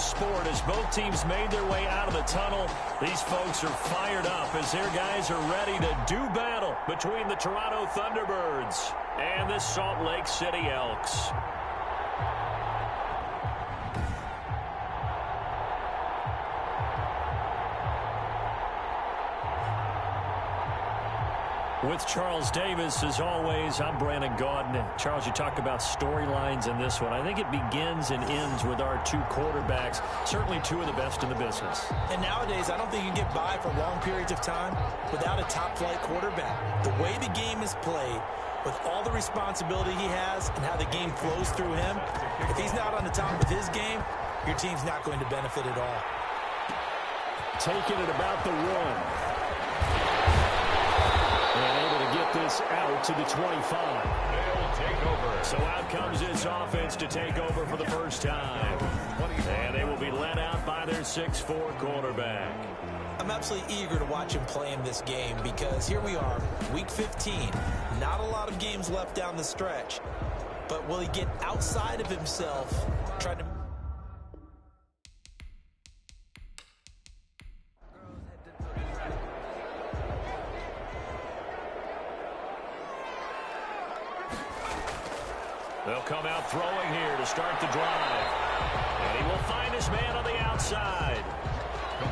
sport as both teams made their way out of the tunnel. These folks are fired up as their guys are ready to do battle between the Toronto Thunderbirds and the Salt Lake City Elks. With Charles Davis, as always, I'm Brandon Gaudin. Charles, you talk about storylines in this one. I think it begins and ends with our two quarterbacks, certainly two of the best in the business. And nowadays, I don't think you can get by for long periods of time without a top-flight quarterback. The way the game is played, with all the responsibility he has and how the game flows through him, if he's not on the top of his game, your team's not going to benefit at all. Taking it about the one. And able to get this out to the 25. They'll take over. So out comes this offense to take over for the first time. And they will be led out by their 6'4" quarterback. I'm absolutely eager to watch him play in this game because here we are, week 15. Not a lot of games left down the stretch. But will he get outside of himself trying to... They'll come out throwing here to start the drive. And he will find his man on the outside.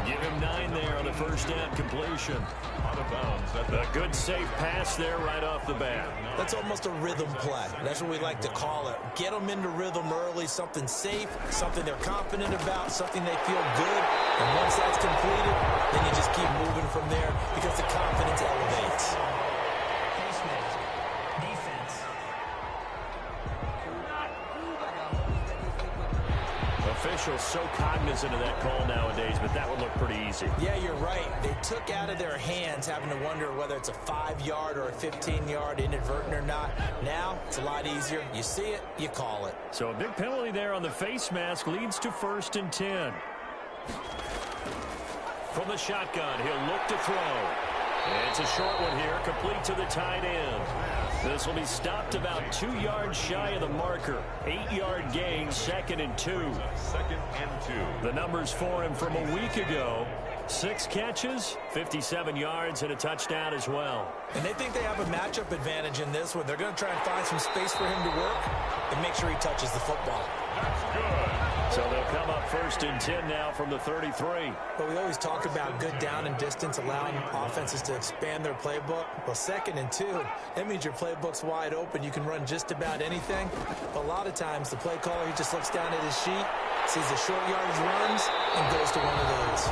Give him 9 there on the first down completion. Out of bounds. A good safe pass there right off the bat. That's almost a rhythm play. That's what we like to call it. Get them into rhythm early, something safe, something they're confident about, something they feel good. And once that's completed, then you just keep moving from there because the confidence elevates. Officials so cognizant of that call nowadays, but that would look pretty easy. Yeah, you're right. They took out of their hands having to wonder whether it's a 5-yard or a 15-yard inadvertent or not. Now, it's a lot easier. You see it, you call it. So a big penalty there on the face mask leads to 1st and 10. From the shotgun, he'll look to throw. It's a short one here, complete to the tight end. This will be stopped about 2 yards shy of the marker. 8-yard gain, 2nd and 2. 2nd and 2. The numbers for him from a week ago. 6 catches, 57 yards, and a touchdown as well. And they think they have a matchup advantage in this one. They're going to try and find some space for him to work and make sure he touches the football. That's good. So they'll come up 1st and 10 now from the 33. But we always talk about good down and distance, allowing offenses to expand their playbook. Well, 2nd and 2, that means your playbook's wide open. You can run just about anything. But a lot of times, the play caller, he just looks down at his sheet, sees the short yardage runs, and goes to one of those.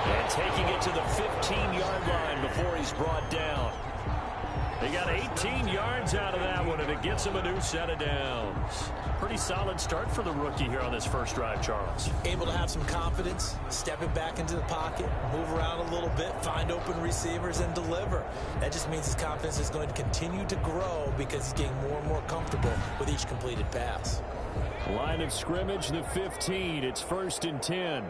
And taking it to the 15-yard line before he's brought down. They got 18 yards out of that one, and it gets him a new set of downs. Pretty solid start for the rookie here on this first drive, Charles. Able to have some confidence, step it back into the pocket, move around a little bit, find open receivers, and deliver. That just means his confidence is going to continue to grow because he's getting more and more comfortable with each completed pass. Line of scrimmage, the 15. It's 1st and 10.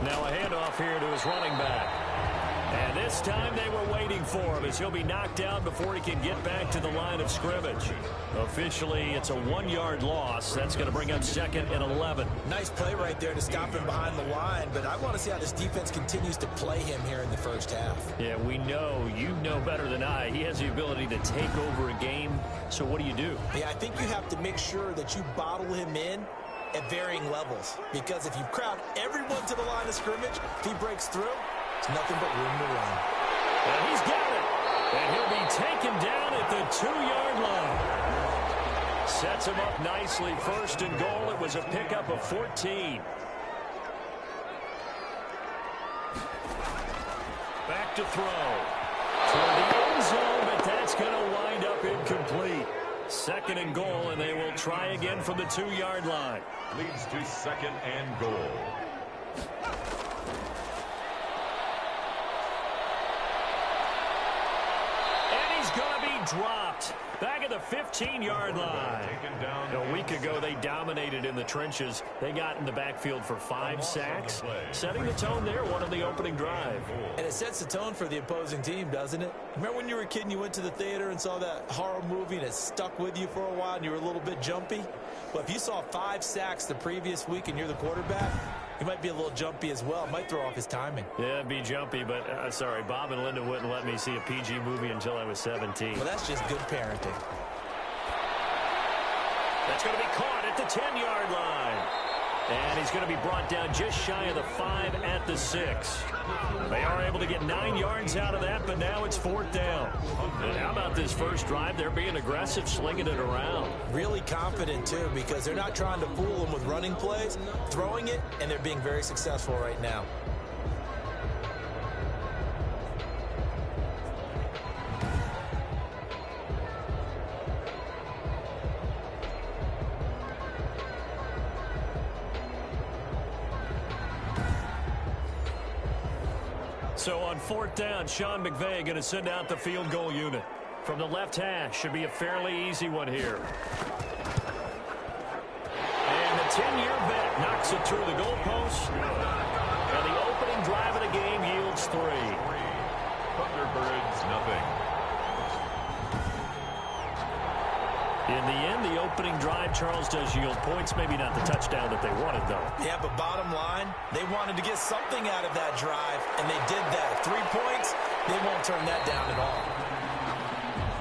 Now a handoff here to his running back. And this time they were waiting for him as he'll be knocked out before he can get back to the line of scrimmage. Officially, it's a 1-yard loss. That's going to bring up 2nd and 11. Nice play right there to stop him behind the line, but I want to see how this defense continues to play him here in the first half. Yeah, we know, you know better than I, he has the ability to take over a game. So what do you do? Yeah, I think you have to make sure that you bottle him in at varying levels, because if you crowd everyone to the line of scrimmage, if he breaks through, it's nothing but room to run. And he's got it. And he'll be taken down at the 2-yard line. Sets him up nicely. 1st and goal. It was a pickup of 14. Back to throw. Toward the end zone, but that's going to wind up incomplete. 2nd and goal, and they will try again from the 2-yard line. Leads to 2nd and goal. And he's going to be dropped. Back of the 15-yard line. A week ago, they dominated in the trenches. They got in the backfield for 5 sacks, setting the tone there, one on the opening drive. And it sets the tone for the opposing team, doesn't it? Remember when you were a kid and you went to the theater and saw that horror movie and it stuck with you for a while and you were a little bit jumpy? Well, if you saw 5 sacks the previous week and you're the quarterback, he might be a little jumpy as well. Might throw off his timing. Yeah, it'd be jumpy, but sorry, Bob and Linda wouldn't let me see a PG movie until I was 17. Well, that's just good parenting. That's going to be caught at the 10-yard line. And he's going to be brought down just shy of the 5 at the 6. They are able to get 9 yards out of that, but now it's 4th down. And how about this first drive? They're being aggressive, slinging it around. Really confident, too, because they're not trying to fool them with running plays, throwing it, and they're being very successful right now. So on 4th down, Sean McVay going to send out the field goal unit. From the left hash, should be a fairly easy one here. And the 10-year vet knocks it through the goalpost. And the opening drive of the game yields 3. Thunderbirds, nothing. In the end, the opening drive, Charles, does yield points. Maybe not the touchdown that they wanted, though. Yeah, but bottom line, they wanted to get something out of that drive, and they did that. 3 points, they won't turn that down at all.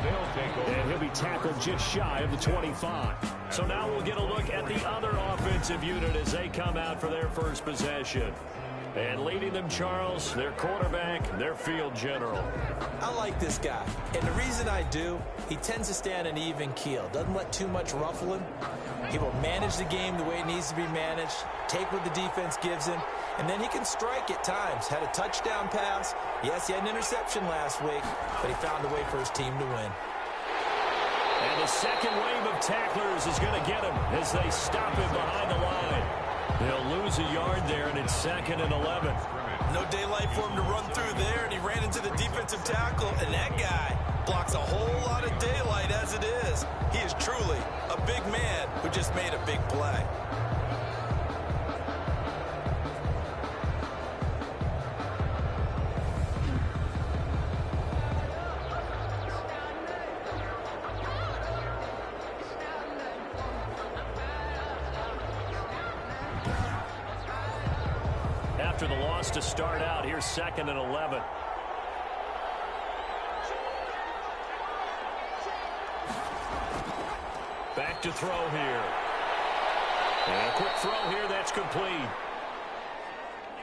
They'll take over. And he'll be tackled just shy of the 25. So now we'll get a look at the other offensive unit as they come out for their first possession. And leading them, Charles, their quarterback, their field general. I like this guy, and the reason I do, he tends to stay on an even keel. Doesn't let too much ruffle him. He will manage the game the way it needs to be managed, take what the defense gives him, and then he can strike at times. Had a touchdown pass. Yes, he had an interception last week, but he found a way for his team to win. And the second wave of tacklers is going to get him as they stop him behind the line. They'll lose a yard there, and it's 2nd and 11. No daylight for him to run through there, and he ran into the defensive tackle, and that guy blocks a whole lot of daylight as it is. He is truly a big man who just made a big play. After the loss to start out, here's 2nd and 11. Back to throw here. And a quick throw here, that's complete.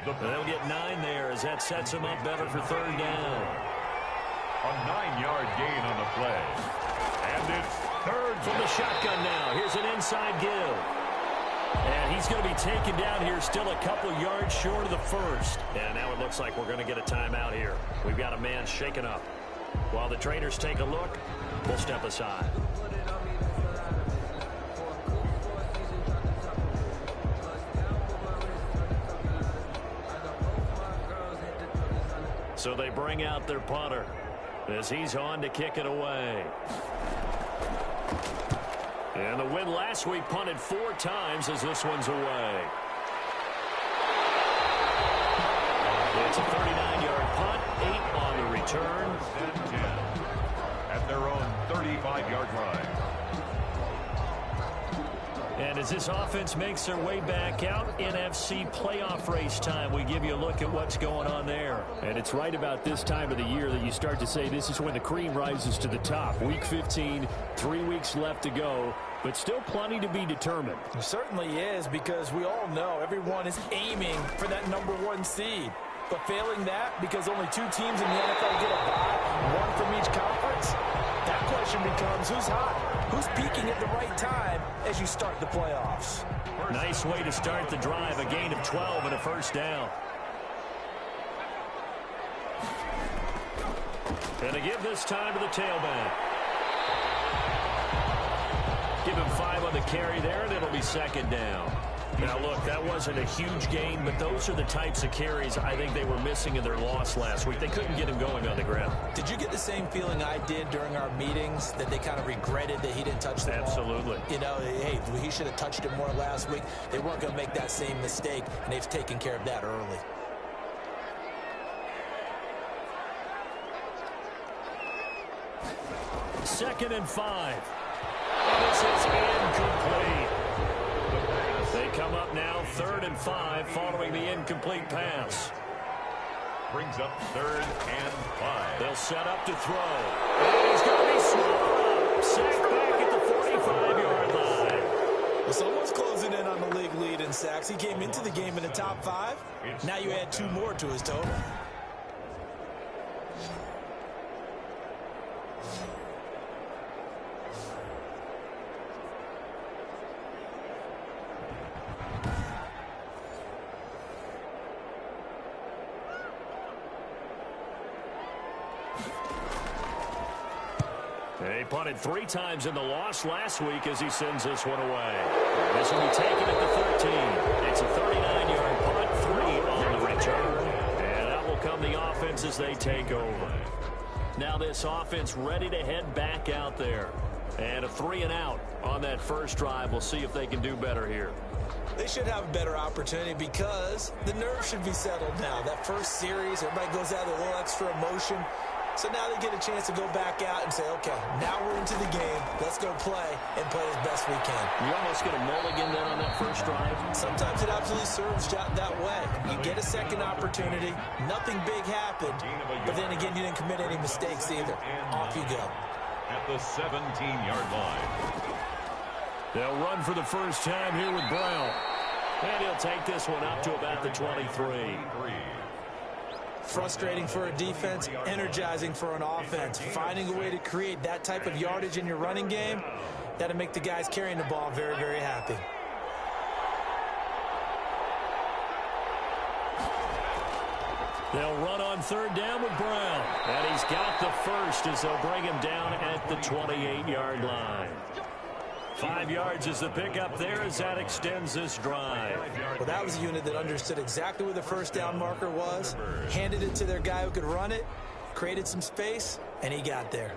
They'll get 9 there as that sets them up better for 3rd down. A 9-yard gain on the play. And it's 3rd from the shotgun now. Here's an inside give. And he's going to be taken down here, still a couple yards short of the 1st. And now it looks like we're going to get a timeout here. We've got a man shaken up. While the trainers take a look, we'll step aside. So they bring out their punter as he's on to kick it away. And the win last week punted 4 times as this one's away. It's a 39-yard punt, 8 on the return. 10 at their own 35-yard line. And as this offense makes their way back out, NFC playoff race time, we give you a look at what's going on there. And it's right about this time of the year that you start to say this is when the cream rises to the top. Week 15, 3 weeks left to go, but still plenty to be determined. It certainly is, because we all know everyone is aiming for that #1 seed. But failing that, because only 2 teams in the NFL get a bye, 1 from each conference, that question becomes who's hot? Who's peaking at the right time as you start the playoffs? Nice way to start the drive, a gain of 12 and a 1st down. And to give this time to the tailback. Give him 5 on the carry there, and it'll be 2nd down. Now, look, that wasn't a huge gain, but those are the types of carries I think they were missing in their loss last week. They couldn't get him going on the ground. Did you get the same feeling I did during our meetings, that they kind of regretted that he didn't touch the ball? Absolutely. You know, hey, he should have touched it more last week. They weren't going to make that same mistake, and they've taken care of that early. Second and 5. And this is incomplete. They come up now 3rd and 5 following the incomplete pass. Brings up 3rd and 5. They'll set up to throw. And he's going to be swallowed up. Sacked back at the 45-yard line. Well, someone's closing in on the league lead in sacks. He came into the game in the top 5. Now you add 2 more to his total. He punted 3 times in the loss last week as he sends this one away. This will be taken at the 13. It's a 39-yard punt, 3 on the return. And that will come the offense as they take over. Now this offense ready to head back out there. And a 3 and out on that first drive. We'll see if they can do better here. They should have a better opportunity because the nerves should be settled now. That first series, everybody goes out with a little extra emotion. So now they get a chance to go back out and say, okay, now we're into the game. Let's go play and play as best we can. You almost get a mulligan then on that first drive. Sometimes it absolutely serves that way. You get a second opportunity. Nothing big happened. But then again, you didn't commit any mistakes either. Off you go. At the 17-yard line. They'll run for the first time here with Brown. And he'll take this one up to about the 23. Frustrating for a defense, energizing for an offense. Finding a way to create that type of yardage in your running game, that'll make the guys carrying the ball very, very happy. They'll run on 3rd down with Brown. And he's got the first as they'll bring him down at the 28-yard line. 5 yards is the pickup there as that extends this drive. Well, that was a unit that understood exactly where the first down marker was, handed it to their guy who could run it, created some space, and he got there.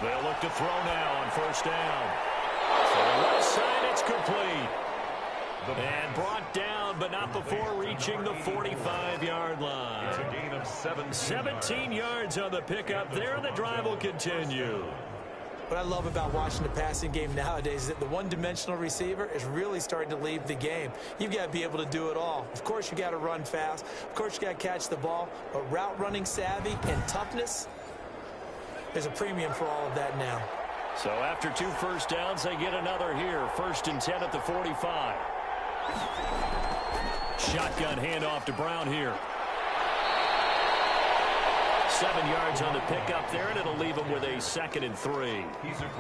They'll look to throw now on first down. To the left side, it's complete. And brought down, but not before reaching the 45-yard line. It's a gain of 17 yards on the pickup there, and the drive will continue. What I love about watching the passing game nowadays is that the one-dimensional receiver is really starting to leave the game. You've got to be able to do it all. Of course, you got to run fast. Of course, you got to catch the ball. But route running savvy and toughness, there's a premium for all of that now. So after 2 first downs, they get another here. 1st and 10 at the 45. Shotgun handoff to Brown here. 7 yards on the pickup there, and it'll leave him with a 2nd and 3.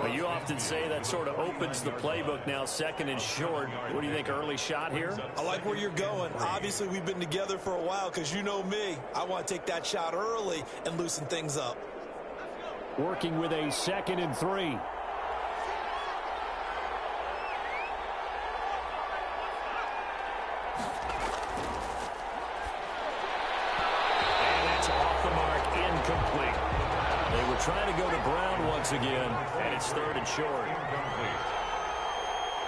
But you often say that sort of opens the playbook now, 2nd and short. What do you think, early shot here? I like where you're going. Obviously, we've been together for a while because you know me. I want to take that shot early and loosen things up. Working with a 2nd and 3. Trying to go to Brown once again, and it's 3rd and short.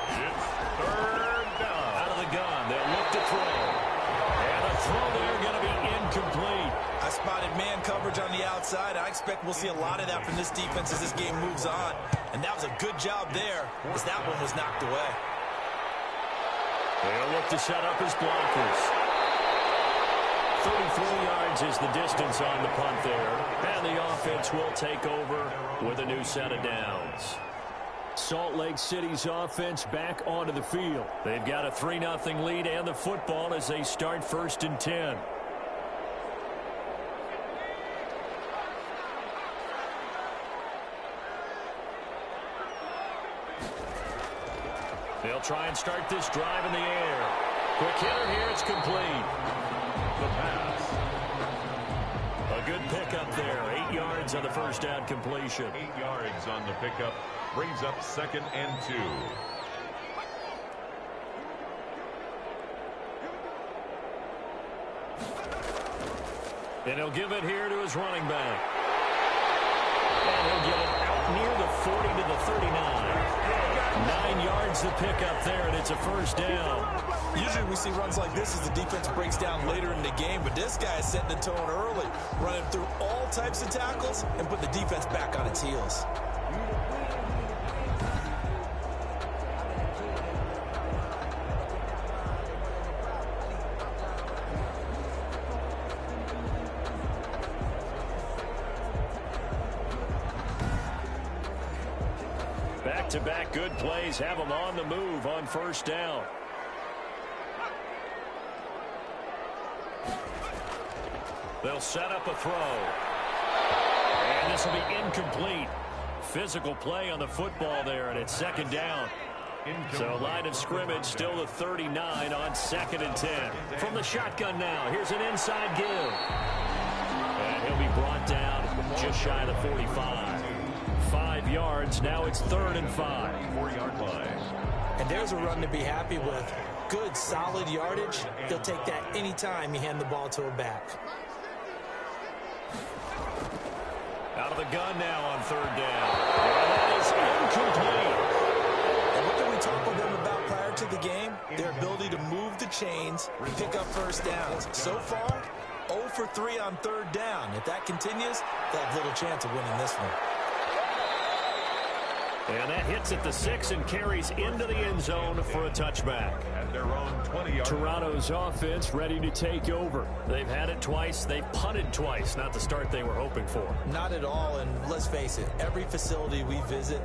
It's 3rd down. Out of the gun, they'll look to throw. And the throw there going to be incomplete. I spotted man coverage on the outside. I expect we'll see a lot of that from this defense as this game moves on. And that was a good job there, as that one was knocked away. They'll look to set up his blockers. 34 yards is the distance on the punt there. And the offense will take over with a new set of downs. Salt Lake City's offense back onto the field. They've got a 3-0 lead and the football as they start 1st and 10. They'll try and start this drive in the air. Quick hitter here. It's complete. The pass. A good pickup there. 8 yards on the first down completion. 8 yards on the pickup. Brings up 2nd and 2. And he'll give it here to his running back. And he'll get it out near the 40 to the 39. 9 yards to pick up there, and it's a first down. Usually we see runs like this as the defense breaks down later in the game, but this guy is setting the tone early, running through all types of tackles and put the defense back on its heels. Back-to-back good plays have them on the move on first down. They'll set up a throw. And this will be incomplete. Physical play on the football there, and it's 2nd down. So line of scrimmage still the 39 on 2nd and 10. From the shotgun now, here's an inside give. And he'll be brought down just shy of the 45. 5 yards, now it's 3rd and 5. 4-yard line. And there's a run to be happy with. Good, solid yardage. He'll take that anytime you hand the ball to a back. Out of the gun now on 3rd down. And that is incomplete. And what did we talk with them about prior to the game? Their ability to move the chains, pick up first downs. So far, 0 for 3 on 3rd down. If that continues, they have little chance of winning this one. And that hits at the 6 and carries into the end zone for a touchback. At their own 20-yard. Toronto's offense ready to take over. They've had it twice. They've punted twice. Not the start they were hoping for. Not at all, and let's face it, every facility we visit,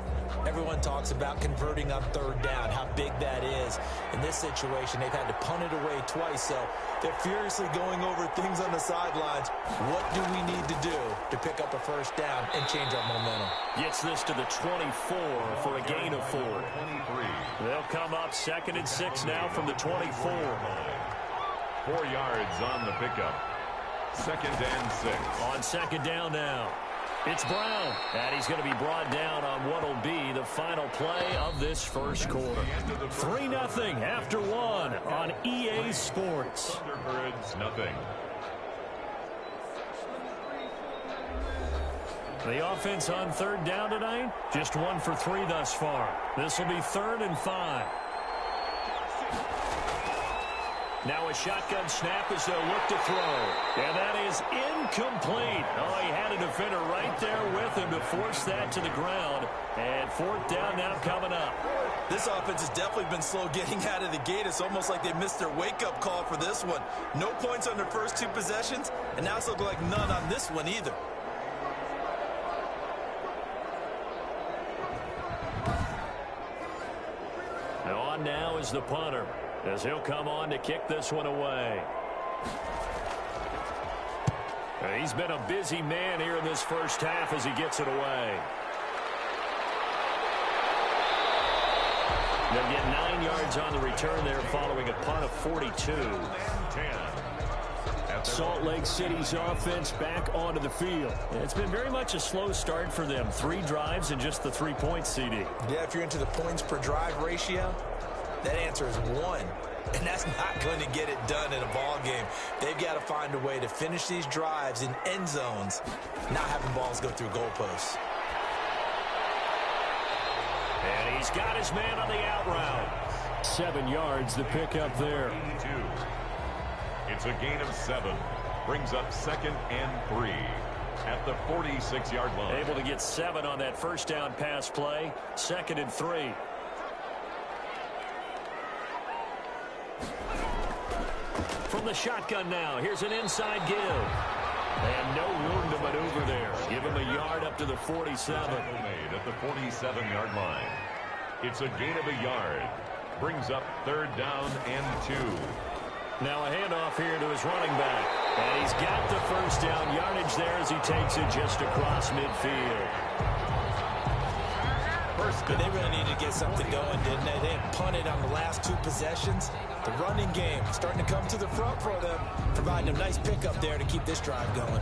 everyone talks about converting on 3rd down, how big that is. In this situation, they've had to punt it away twice, so they're furiously going over things on the sidelines. What do we need to do to pick up a first down and change our momentum? Gets this to the 24 for a gain of 4. 23. They'll come up 2nd and 6 now from the 24. 4 yards on the pickup. 2nd and 6. On 2nd down now. It's Brown, and he's going to be brought down on what will be the final play of this first quarter. 3-0 after 1 on EA Sports. Thunderbirds, nothing. The offense on 3rd down tonight, just 1 for 3 thus far. This will be 3rd and 5. Now a shotgun snap as they'll look to throw. And that is incomplete. Oh, he had a defender right there with him to force that to the ground. And 4th down now coming up. This offense has definitely been slow getting out of the gate. It's almost like they missed their wake-up call for this one. No points on their first 2 possessions, and now it's looking like none on this one either. Now on now is the punter, as he'll come on to kick this one away. He's been a busy man here in this first half as he gets it away. They'll get 9 yards on the return there following a punt of 42. 10. Salt Lake City's offense back onto the field. It's been very much a slow start for them. 3 drives and just the 3 points, CD. Yeah, if you're into the points per drive ratio, that answer is 1. And that's not going to get it done in a ball game. They've got to find a way to finish these drives in end zones, not having balls go through goalposts. And he's got his man on the out route. 7 yards to pick up there. 82. It's a gain of 7. Brings up 2nd and 3 at the 46-yard line. Able to get 7 on that first down pass play. 2nd and 3. From the shotgun now, here's an inside give. And no room to maneuver there. Give him a yard up to the 47. Made at the 47-yard line. It's a gain of a yard. Brings up 3rd down and 2. Now a handoff here to his running back. And he's got the first down yardage there as he takes it just across midfield. 1st But they really needed to get something going, didn't they? They had punted on the last 2 possessions. The running game starting to come to the front for them, providing a nice pickup there to keep this drive going.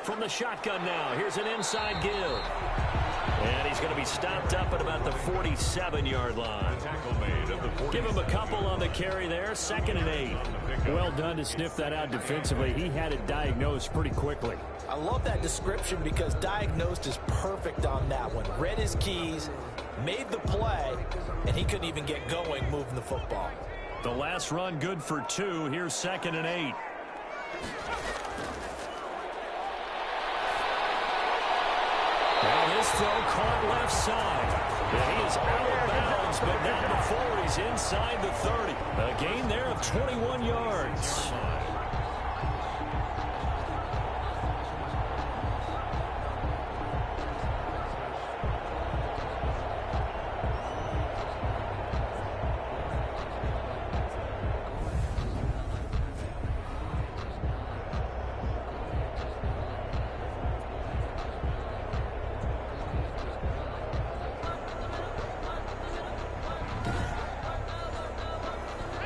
From the shotgun now, here's an inside give. And he's going to be stopped up at about the 47-yard line. Give him a couple on the carry there, 2nd and 8. Well done to sniff that out defensively. He had it diagnosed pretty quickly. I love that description because diagnosed is perfect on that one. Read his keys, made the play, and he couldn't even get going moving the football. The last run good for 2. Here's 2nd and 8. Well, his throw caught left side. And he is out of bounds, but now before he's inside the 30. A gain there of 21 yards.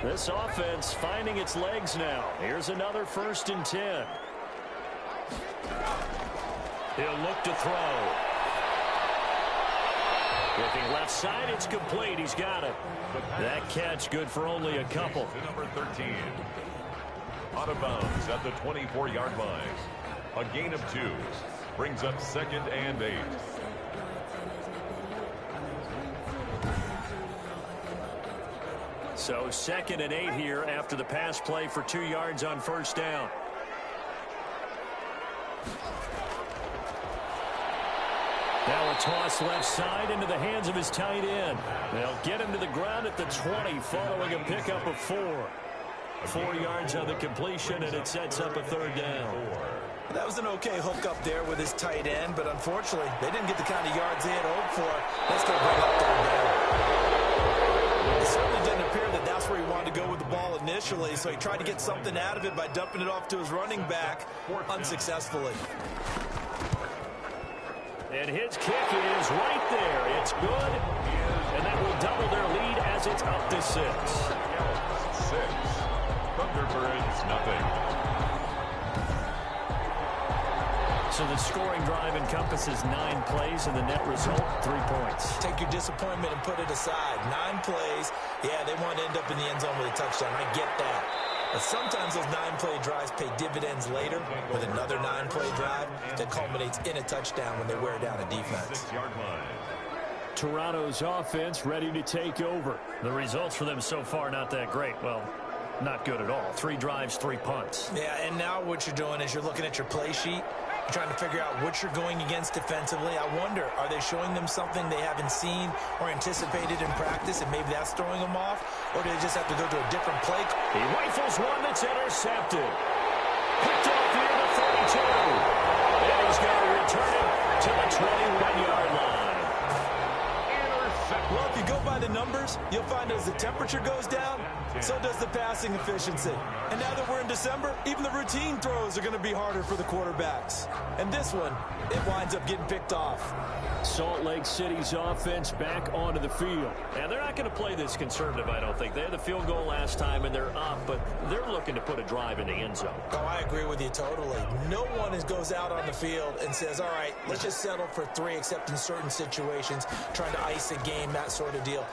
This offense finding its legs now. Here's another 1st and 10. He'll look to throw. Looking left side, it's complete. He's got it. That catch good for only a couple. Number 13. Out of bounds at the 24-yard line. A gain of 2. Brings up 2nd and 8. So 2nd and 8 here after the pass play for 2 yards on 1st down. Now a toss left side into the hands of his tight end. They'll get him to the ground at the 20 following a pickup of 4. 4 yards on the completion, and it sets up a 3rd down. That was an okay hook up there with his tight end, but unfortunately, they didn't get the kind of yards they had hoped for. That's going to bring up 3rd down. It certainly didn't appear that that's where he wanted to go with the ball initially, so he tried to get something out of it by dumping it off to his running back unsuccessfully. And his kick is right there. It's good, and that will double their lead as it's up to 6. 6. Thunderbirds, nothing. So the scoring drive encompasses 9 plays, and the net result, 3 points. Take your disappointment and put it aside. 9 plays. Yeah, they want to end up in the end zone with a touchdown. I get that. But sometimes those 9-play drives pay dividends later with another 9-play drive that culminates in a touchdown when they wear down a defense. 6-yard line. Toronto's offense ready to take over. The results for them so far not that great. Well, not good at all. 3 drives, 3 punts. Yeah, and now what you're doing is you're looking at your play sheet. You're trying to figure out what you're going against defensively. I wonder, are they showing them something they haven't seen or anticipated in practice, and maybe that's throwing them off? Or do they just have to go to a different play? He rifles one that's intercepted. Picked off near the 32. And he's going to return it to the 21-yard line. Well, if you go by the numbers, you'll find as the temperature goes down, so does the passing efficiency. And now that we're in December, even the routine throws are going to be harder for the quarterbacks. And this one, it winds up getting picked off. Salt Lake City's offense back onto the field. And they're not going to play this conservative, I don't think. They had the field goal last time, and they're up, but they're looking to put a drive in the end zone. Oh, I agree with you totally. No one goes out on the field and says, all right, let's just settle for 3, except in certain situations, trying to ice a game, that sort of deal.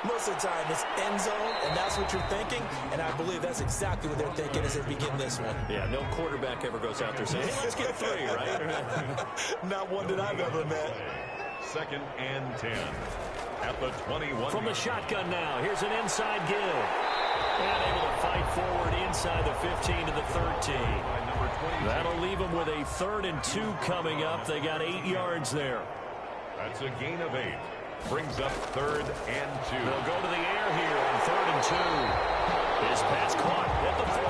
Most of the time, it's end zone, and that's what you're thinking, and I believe that's exactly what they're thinking as they begin this one. Yeah, no quarterback ever goes out there saying, hey, let's get 3, right? Not one that I've ever met. 2nd and 10 at the 21. From the shotgun now, here's an inside give. And able to fight forward inside the 15 to the 13. That'll leave them with a 3rd and 2 coming up. They got 8 yards there. That's a gain of 8. Brings up 3rd and 2. They'll go to the air here on 3rd and 2. His pass caught at the 4.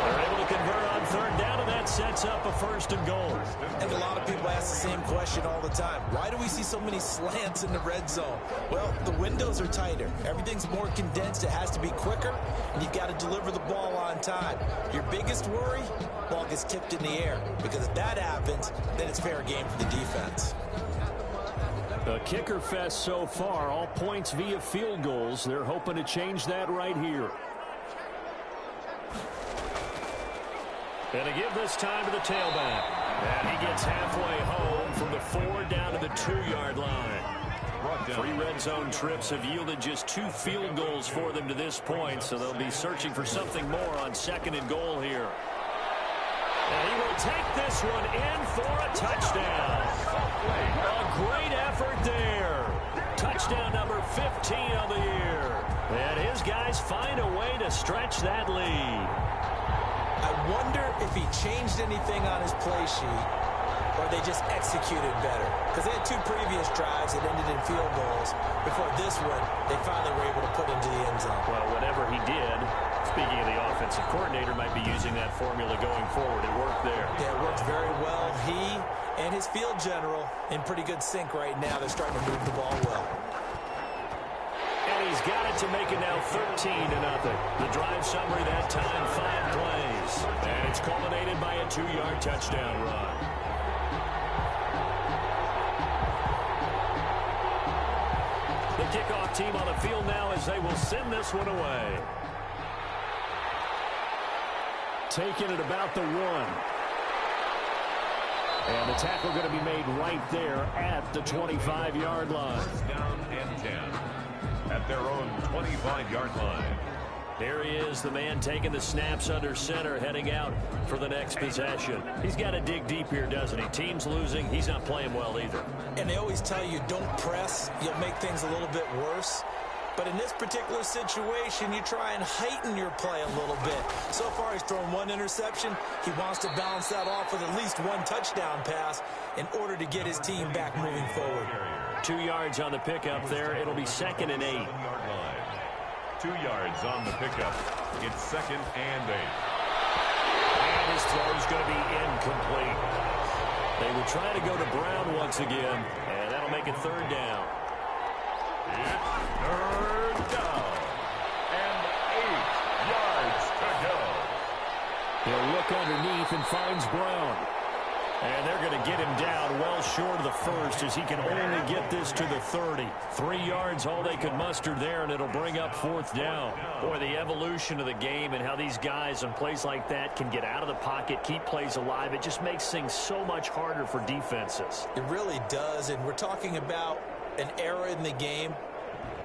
They're able to convert on 3rd down, and that's sets up a 1st and goal. And a lot of people ask the same question all the time. Why do we see so many slants in the red zone? Well, the windows are tighter. Everything's more condensed. It has to be quicker, and you've got to deliver the ball on time. Your biggest worry, ball gets tipped in the air, because if that happens, then it's fair game for the defense. A kicker fest so far, all points via field goals. They're hoping to change that right here. And to give this time to the tailback. And he gets halfway home from the 4 down to the 2-yard line. 3 red zone trips have yielded just 2 field goals for them to this point, so they'll be searching for something more on 2nd and goal here. And he will take this one in for a touchdown. A great effort there. Touchdown number 15 on the year. And his guys find a way to stretch that lead. I wonder if he changed anything on his play sheet or they just executed better. Because they had 2 previous drives that ended in field goals. Before this one, they finally were able to put into the end zone. Well, whatever he did, speaking of the offensive coordinator, might be using that formula going forward. It worked there. Yeah, it worked very well. He and his field general in pretty good sync right now. They're starting to move the ball well. And he's got it to make it now 13-0. The drive summary that time, 5 plays. And it's culminated by a 2-yard touchdown run. The kickoff team on the field now as they will send this one away. Taking it about the 1. And the tackle going to be made right there at the 25-yard line. 1st down and 10 at their own 25-yard line. Here he is, the man taking the snaps under center, heading out for the next possession. He's got to dig deep here, doesn't he? Team's losing. He's not playing well either. And they always tell you, don't press. You'll make things a little bit worse. But in this particular situation, you try and heighten your play a little bit. So far, he's thrown 1 interception. He wants to balance that off with at least 1 touchdown pass in order to get his team back moving forward. 2 yards on the pickup there. It'll be 2nd and 8. 2 yards on the pickup. It's 2nd and 8. And his throw's going to be incomplete. They were trying to go to Brown once again, and that'll make it 3rd down. It's 3rd down and 8 yards to go. He'll look underneath and finds Brown. And they're going to get him down well short of the 1st as he can only get this to the 30. 3 yards, all they could muster there, and it'll bring up 4th down. Boy, the evolution of the game and how these guys on plays like that can get out of the pocket, keep plays alive, it just makes things so much harder for defenses. It really does, and we're talking about an era in the game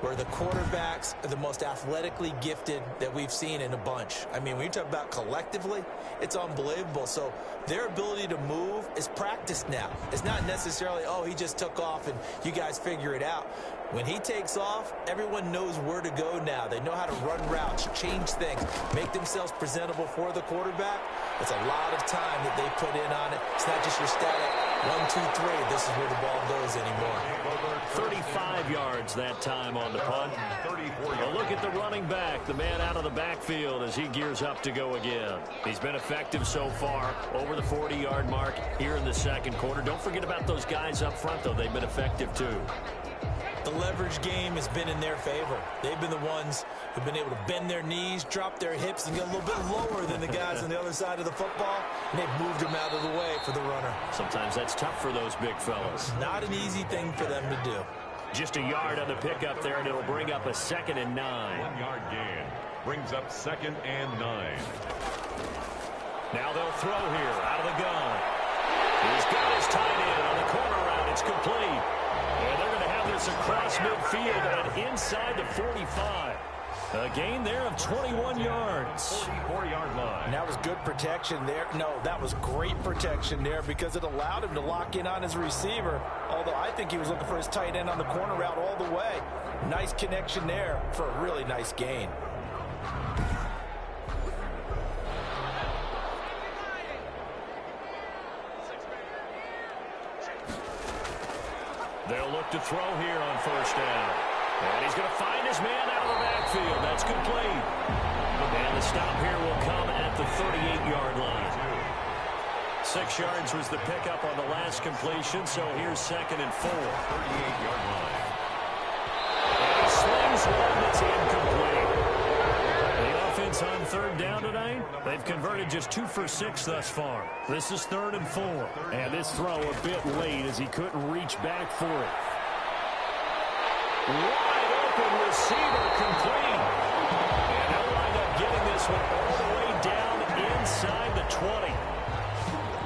where the quarterbacks are the most athletically gifted that we've seen in a bunch. I mean, when you talk about collectively, it's unbelievable. So their ability to move is practiced now. It's not necessarily, oh, he just took off and you guys figure it out. When he takes off, everyone knows where to go now. They know how to run routes, change things, make themselves presentable for the quarterback. It's a lot of time that they put in on it. It's not just your static 1, 2, 3. This is where the ball goes anymore. 35 yards that time on the punt. A look at the running back, the man out of the backfield as he gears up to go again. He's been effective so far, over the 40-yard mark here in the 2nd quarter. Don't forget about those guys up front, though. They've been effective, too. The leverage game has been in their favor. They've been the ones who've been able to bend their knees, drop their hips, and get a little bit lower than the guys on the other side of the football, and they've moved them out of the way for the runner. Sometimes that's tough for those big fellas. Not an easy thing for them to do. Just a yard on the pickup there, and it'll bring up a 2nd and 9. 1 yard gain brings up 2nd and 9. Now they'll throw here out of the gun. He's got his tight end on the corner route. It's complete. And they're going to have this across midfield and inside the 45. A gain there of 21 yards. 44-yard line. And that was good protection there. No, that was great protection there because it allowed him to lock in on his receiver. Although I think he was looking for his tight end on the corner route all the way. Nice connection there for a really nice gain. They'll look to throw here on 1st down. And he's going to find his man out of the backfield. That's complete. And the stop here will come at the 38-yard line. 6 yards was the pickup on the last completion, so here's 2nd and 4. 38-yard line. And he slings one that's incomplete. The offense on 3rd down tonight, they've converted just 2 for 6 thus far. This is 3rd and 4. And this throw a bit late as he couldn't reach back for it. Wide open receiver complete. And they'll wind up getting this one all the way down inside the 20.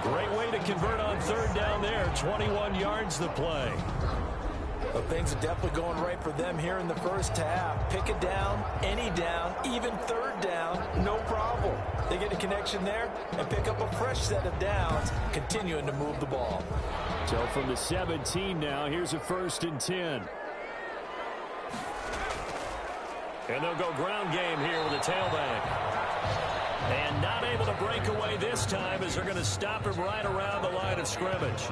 Great way to convert on 3rd down there. 21 yards the play. But things are definitely going right for them here in the first half. Pick it down, any down, even 3rd down, no problem. They get a connection there and pick up a fresh set of downs, continuing to move the ball. So from the 17 now, here's a 1st and 10. And they'll go ground game here with a tailback. And not able to break away this time as they're going to stop him right around the line of scrimmage.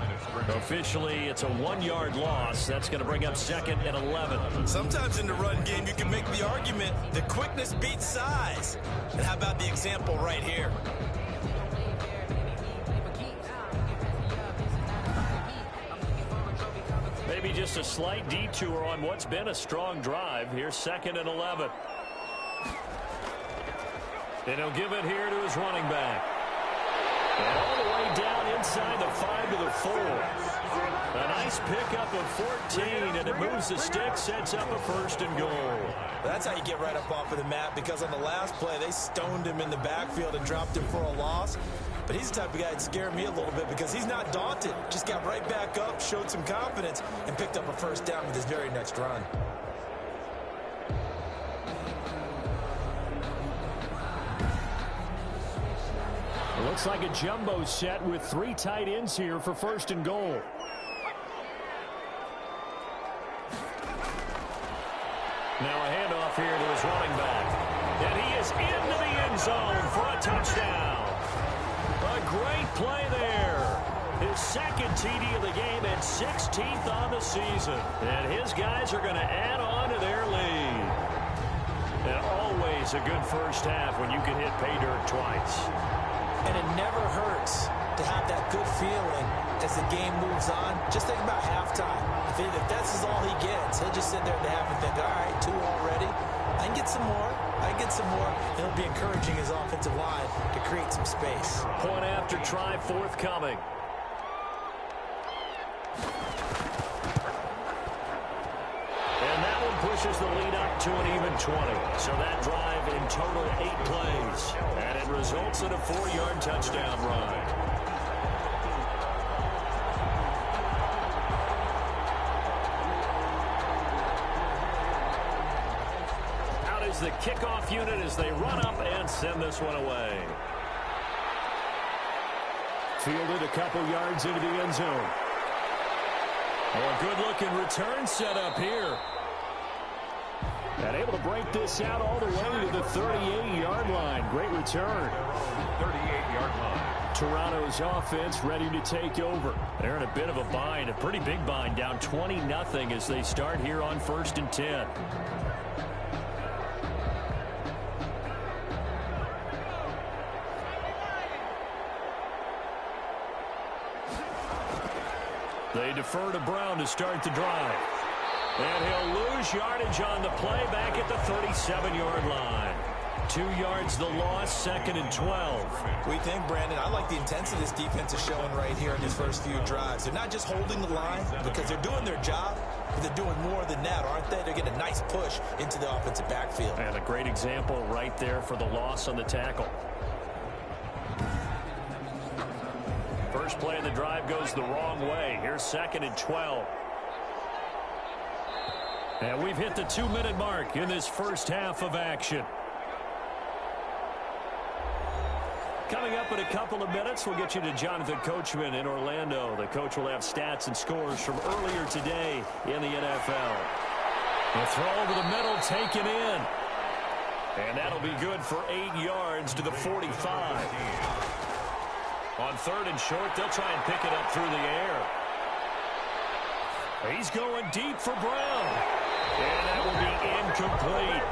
Officially, it's a 1-yard loss. That's going to bring up 2nd and 11. Sometimes in the run game, you can make the argument that quickness beats size. And how about the example right here? Maybe just a slight detour on what's been a strong drive. Here's 2nd and 11. And he'll give it here to his running back. And all the way down inside the 5 to the 4. A nice pickup of 14, and it moves the stick, sets up a 1st and goal. That's how you get right up off of the mat, because on the last play, they stoned him in the backfield and dropped him for a loss. But he's the type of guy that scared me a little bit because he's not daunted. Just got right back up, showed some confidence, and picked up a 1st down with his very next run. It looks like a jumbo set with 3 tight ends here for 1st and goal. Now a handoff here to his running back. And he is into the end zone for a touchdown. A great play there. His 2nd TD of the game and 16th on the season. And his guys are going to add on to their lead. And always a good first half when you can hit pay dirt twice. And it never hurts to have that good feeling as the game moves on. Just think about halftime. If this is all he gets, he'll just sit there at the half and think, all right, 2 already. I can get some more. I can get some more. And it'll be encouraging his offensive line to create some space. Point after try forthcoming. And that one pushes the lead up to an even 20. So that drive in total 8 plays. And it results in a 4-yard touchdown run. Out is the kickoff unit as they run up and send this one away. Fielded a couple yards into the end zone. Oh, a good-looking return set up here. And able to break this out all the way to the 38-yard line. Great return. 38-yard line. Toronto's offense ready to take over. They're in a bit of a bind, a pretty big bind, down 20-0 as they start here on 1st and 10. They defer to Brown to start the drive. And he'll lose yardage on the play back at the 37-yard line. 2 yards the loss, 2nd and 12. We think, Brandon, I like the intensity this defense is showing right here in these first few drives. They're not just holding the line because they're doing their job, but they're doing more than that, aren't they? They're getting a nice push into the offensive backfield. And a great example right there for the loss on the tackle. First play of the drive goes the wrong way. Here's 2nd and 12. And we've hit the 2-minute mark in this first half of action. Coming up in a couple of minutes, we'll get you to Jonathan Coachman in Orlando. The coach will have stats and scores from earlier today in the NFL. The throw over the middle taken in. And that'll be good for 8 yards to the 45. On 3rd and short, they'll try and pick it up through the air. He's going deep for Brown. And that will be incomplete.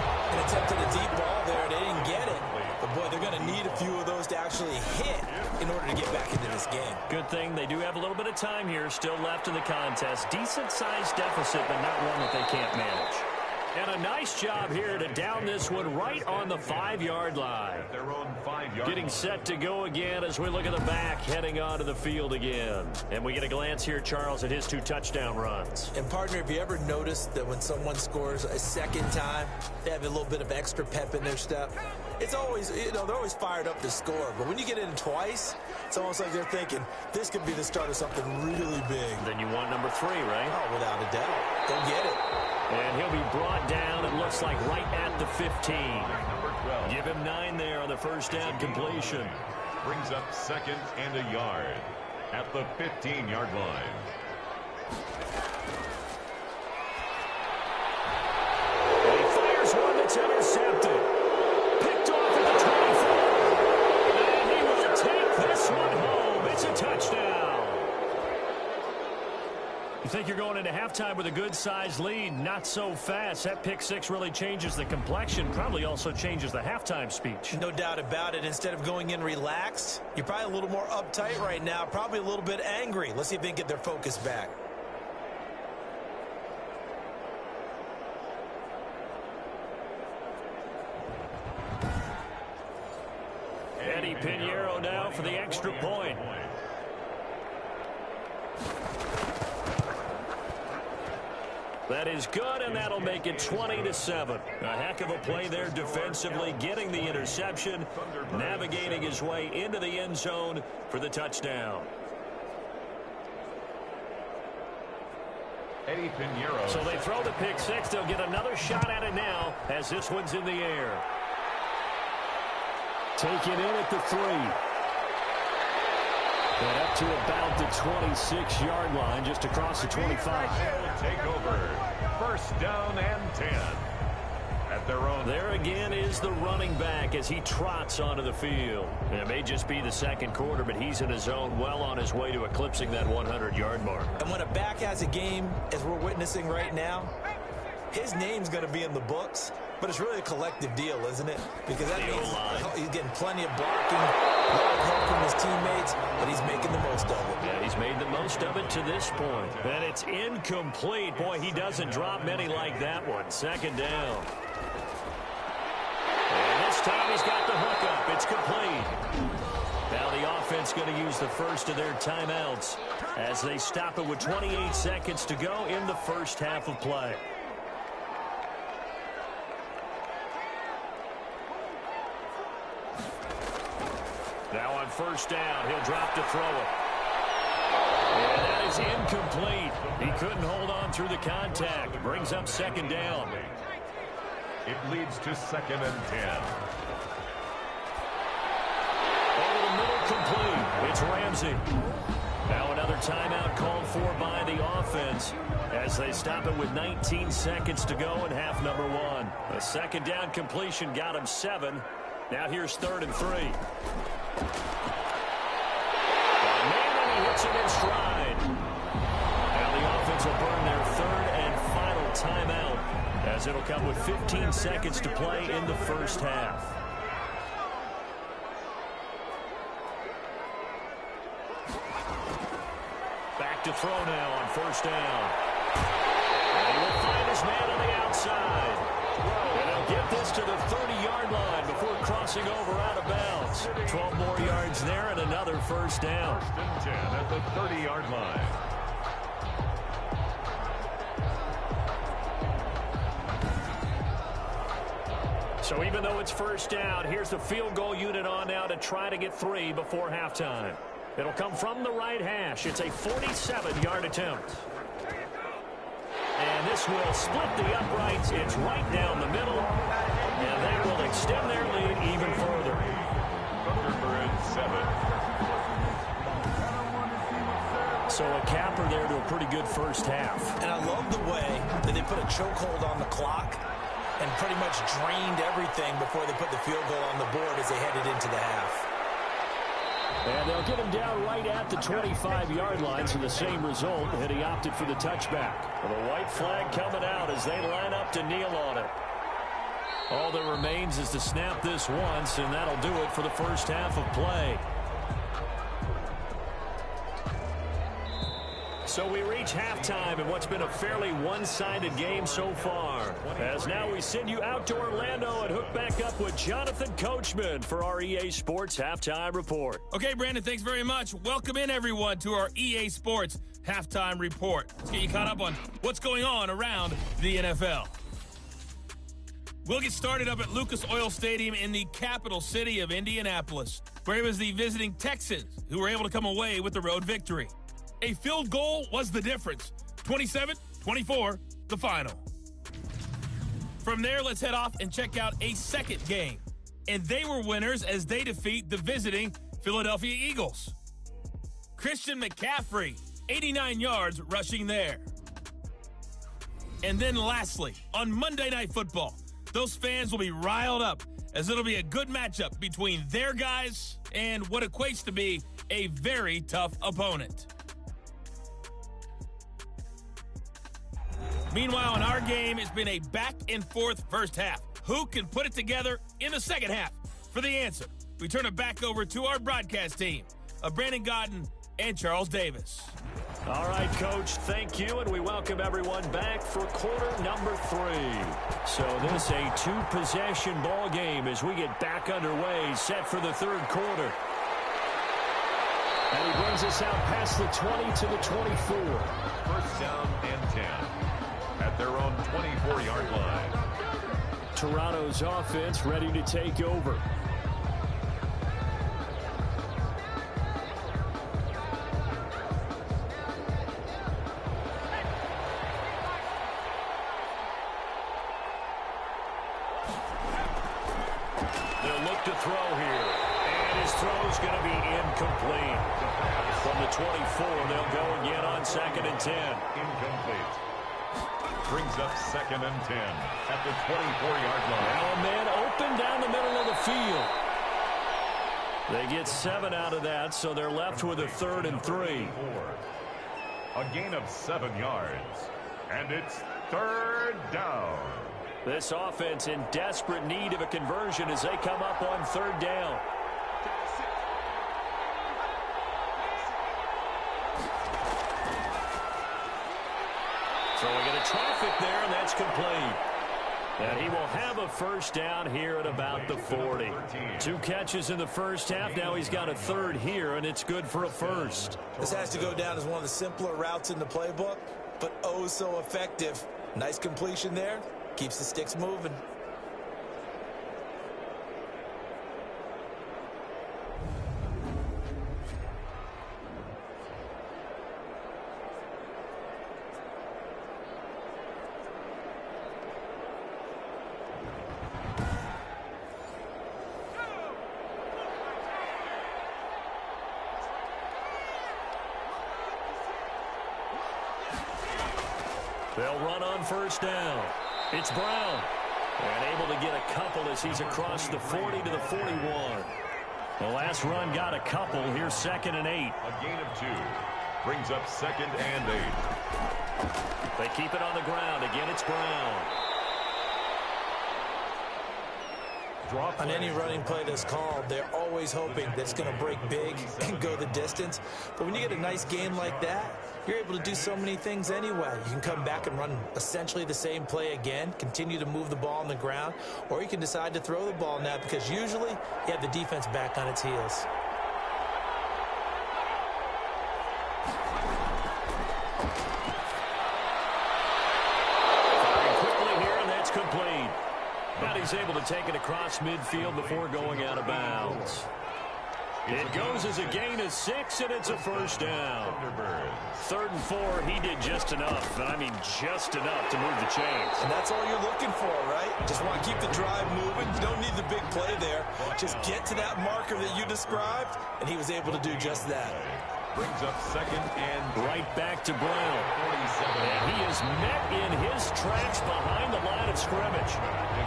And attempted a deep ball there. They didn't get it. But, boy, they're going to need a few of those to actually hit in order to get back into this game. Good thing they do have a little bit of time here still left in the contest. Decent-sized deficit, but not one that they can't manage. And a nice job here to down this one right on the 5-yard line. Their own 5-yard Getting set to go again as we look at the back, heading onto the field again. And we get a glance here, Charles, at his 2 touchdown runs. And, partner, have you ever noticed that when someone scores a second time, they have a little bit of extra pep in their step? It's always, you know, they're always fired up to score. But when you get in twice, it's almost like they're thinking, this could be the start of something really big. Then you want number 3, right? Oh, without a doubt. Go get it. And he'll be brought down, it looks like, right at the 15. Give him 9 there on the first down completion. Brings up 2nd and a yard at the 15-yard line. And he fires one that's intercepted. Picked off at the 24. And he will take this one home. It's a touchdown. You think you're going into halftime with a good-sized lead. Not so fast. That pick 6 really changes the complexion. Probably also changes the halftime speech. No doubt about it. Instead of going in relaxed, you're probably a little more uptight right now. Probably a little bit angry. Let's see if they can get their focus back. Eddie Pinheiro now for the extra point. That is good, and that'll make it 20-7. A heck of a play there defensively, getting the interception, navigating his way into the end zone for the touchdown. Eddie Pinheiro. So they throw the pick 6. They'll get another shot at it now as this one's in the air. Taken in at the 3. And up to about the 26-yard line, just across the 25. Take over. First down and 10. At their own. There again is the running back as he trots onto the field. It may just be the second quarter, but he's in his zone, well on his way to eclipsing that 100-yard mark. And when a back has a game, as we're witnessing right now, his name's going to be in the books. But it's really a collective deal, isn't it? Because that means he's getting plenty of blocking, a lot of help from his teammates, but he's making the most of it. Yeah, he's made the most of it to this point. And it's incomplete. Boy, he doesn't drop many like that one. Second down. And this time he's got the hook up. It's complete. Now the offense going to use the first of their timeouts as they stop it with 28 seconds to go in the first half of play. Now on first down, he'll drop to throw it. And that is incomplete. He couldn't hold on through the contact. Brings up second down. It leads to 2nd and 10. Over the middle, complete. It's Ramsey. Now another timeout called for by the offense as they stop it with 19 seconds to go in half number 1. A second down completion got him 7. Now here's 3rd and 3. And he hits it in stride. Now the offense will burn their 3rd and final timeout as it'll come with 15 seconds to play in the first half. Back to throw now on first down. And he will find his man on the outside. And he'll get this to the 30-yard line before crossing over out of bounds. 12 more yards there and another first down. 1st and 10 at the 30-yard line. So even though it's first down, here's the field goal unit on now to try to get 3 before halftime. It'll come from the right hash. It's a 47-yard attempt. And this will split the uprights. It's right down the middle. And that will extend their lead even further. Thunderbirds 7. So a capper there to a pretty good first half. And I love the way that they put a chokehold on the clock and pretty much drained everything before they put the field goal on the board as they headed into the half. And they'll get him down right at the 25-yard line, so the same result, and he opted for the touchback. Well, the white flag coming out as they line up to kneel on it. All that remains is to snap this once, and that'll do it for the first half of play. So we reach halftime in what's been a fairly one-sided game so far. As now we send you out to Orlando and hook back up with Jonathan Coachman for our EA Sports Halftime Report. Okay, Brandon, thanks very much. Welcome in, everyone, to our EA Sports Halftime Report. Let's get you caught up on what's going on around the NFL. We'll get started up at Lucas Oil Stadium in the capital city of Indianapolis, where it was the visiting Texans who were able to come away with the road victory. A field goal was the difference. 27-24, the final. From there, let's head off and check out a second game. And they were winners as they defeat the visiting Philadelphia Eagles. Christian McCaffrey, 89 yards rushing there. And then lastly, on Monday Night Football, those fans will be riled up as it'll be a good matchup between their guys and what equates to be a very tough opponent. Meanwhile, in our game, it's been a back-and-forth first half. Who can put it together in the second half? For the answer, we turn it back over to our broadcast team of Brandon Godden and Charles Davis. All right, Coach, thank you, and we welcome everyone back for quarter number 3. So this a two-possession ball game as we get back underway, set for the third quarter. And he brings us out past the 20 to the 24. First down and 10 at their own 24-yard line. Toronto's offense ready to take over. They'll look to throw here. And his throw's going to be incomplete. From the 24, they'll go again on 2nd and 10. Incomplete. Brings up 2nd and 10 at the 24-yard line. Now a man open down the middle of the field. They get 7 out of that, so they're left with a 3rd and 3. A gain of 7 yards. And it's 3rd down. This offense in desperate need of a conversion as they come up on 3rd down. Throwing into traffic there, and that's complete. And he will have a first down here at about the 40. 2 catches in the first half. Now he's got a 3rd here, and it's good for a first. This has to go down as one of the simpler routes in the playbook, but oh so effective. Nice completion there. Keeps the sticks moving. They'll run on first down. It's Brown. And able to get a couple as he's across the 40 to the 41. The last run got a couple. Here's 2nd and 8. A gain of 2. Brings up 2nd and 8. They keep it on the ground. Again, it's Brown. On any running play that's called, they're always hoping that it's going to break big and go the distance. But when you get a nice game like that, you're able to do so many things anyway. You can come back and run essentially the same play again, continue to move the ball on the ground, or you can decide to throw the ball now because usually you have the defense back on its heels. Firing quickly here, and that's complete. Now he's able to take it across midfield before going out of bounds. It goes as a gain of 6, and it's a first down. Thunderbirds. 3rd and 4, he did just enough, and I mean just enough to move the chains. And that's all you're looking for, right? Just want to keep the drive moving. You don't need the big play there. Just get to that marker that you described, and he was able to do just that. Brings up 2nd and Right back to Brown. 47. And he is met in his tracks behind the line of scrimmage.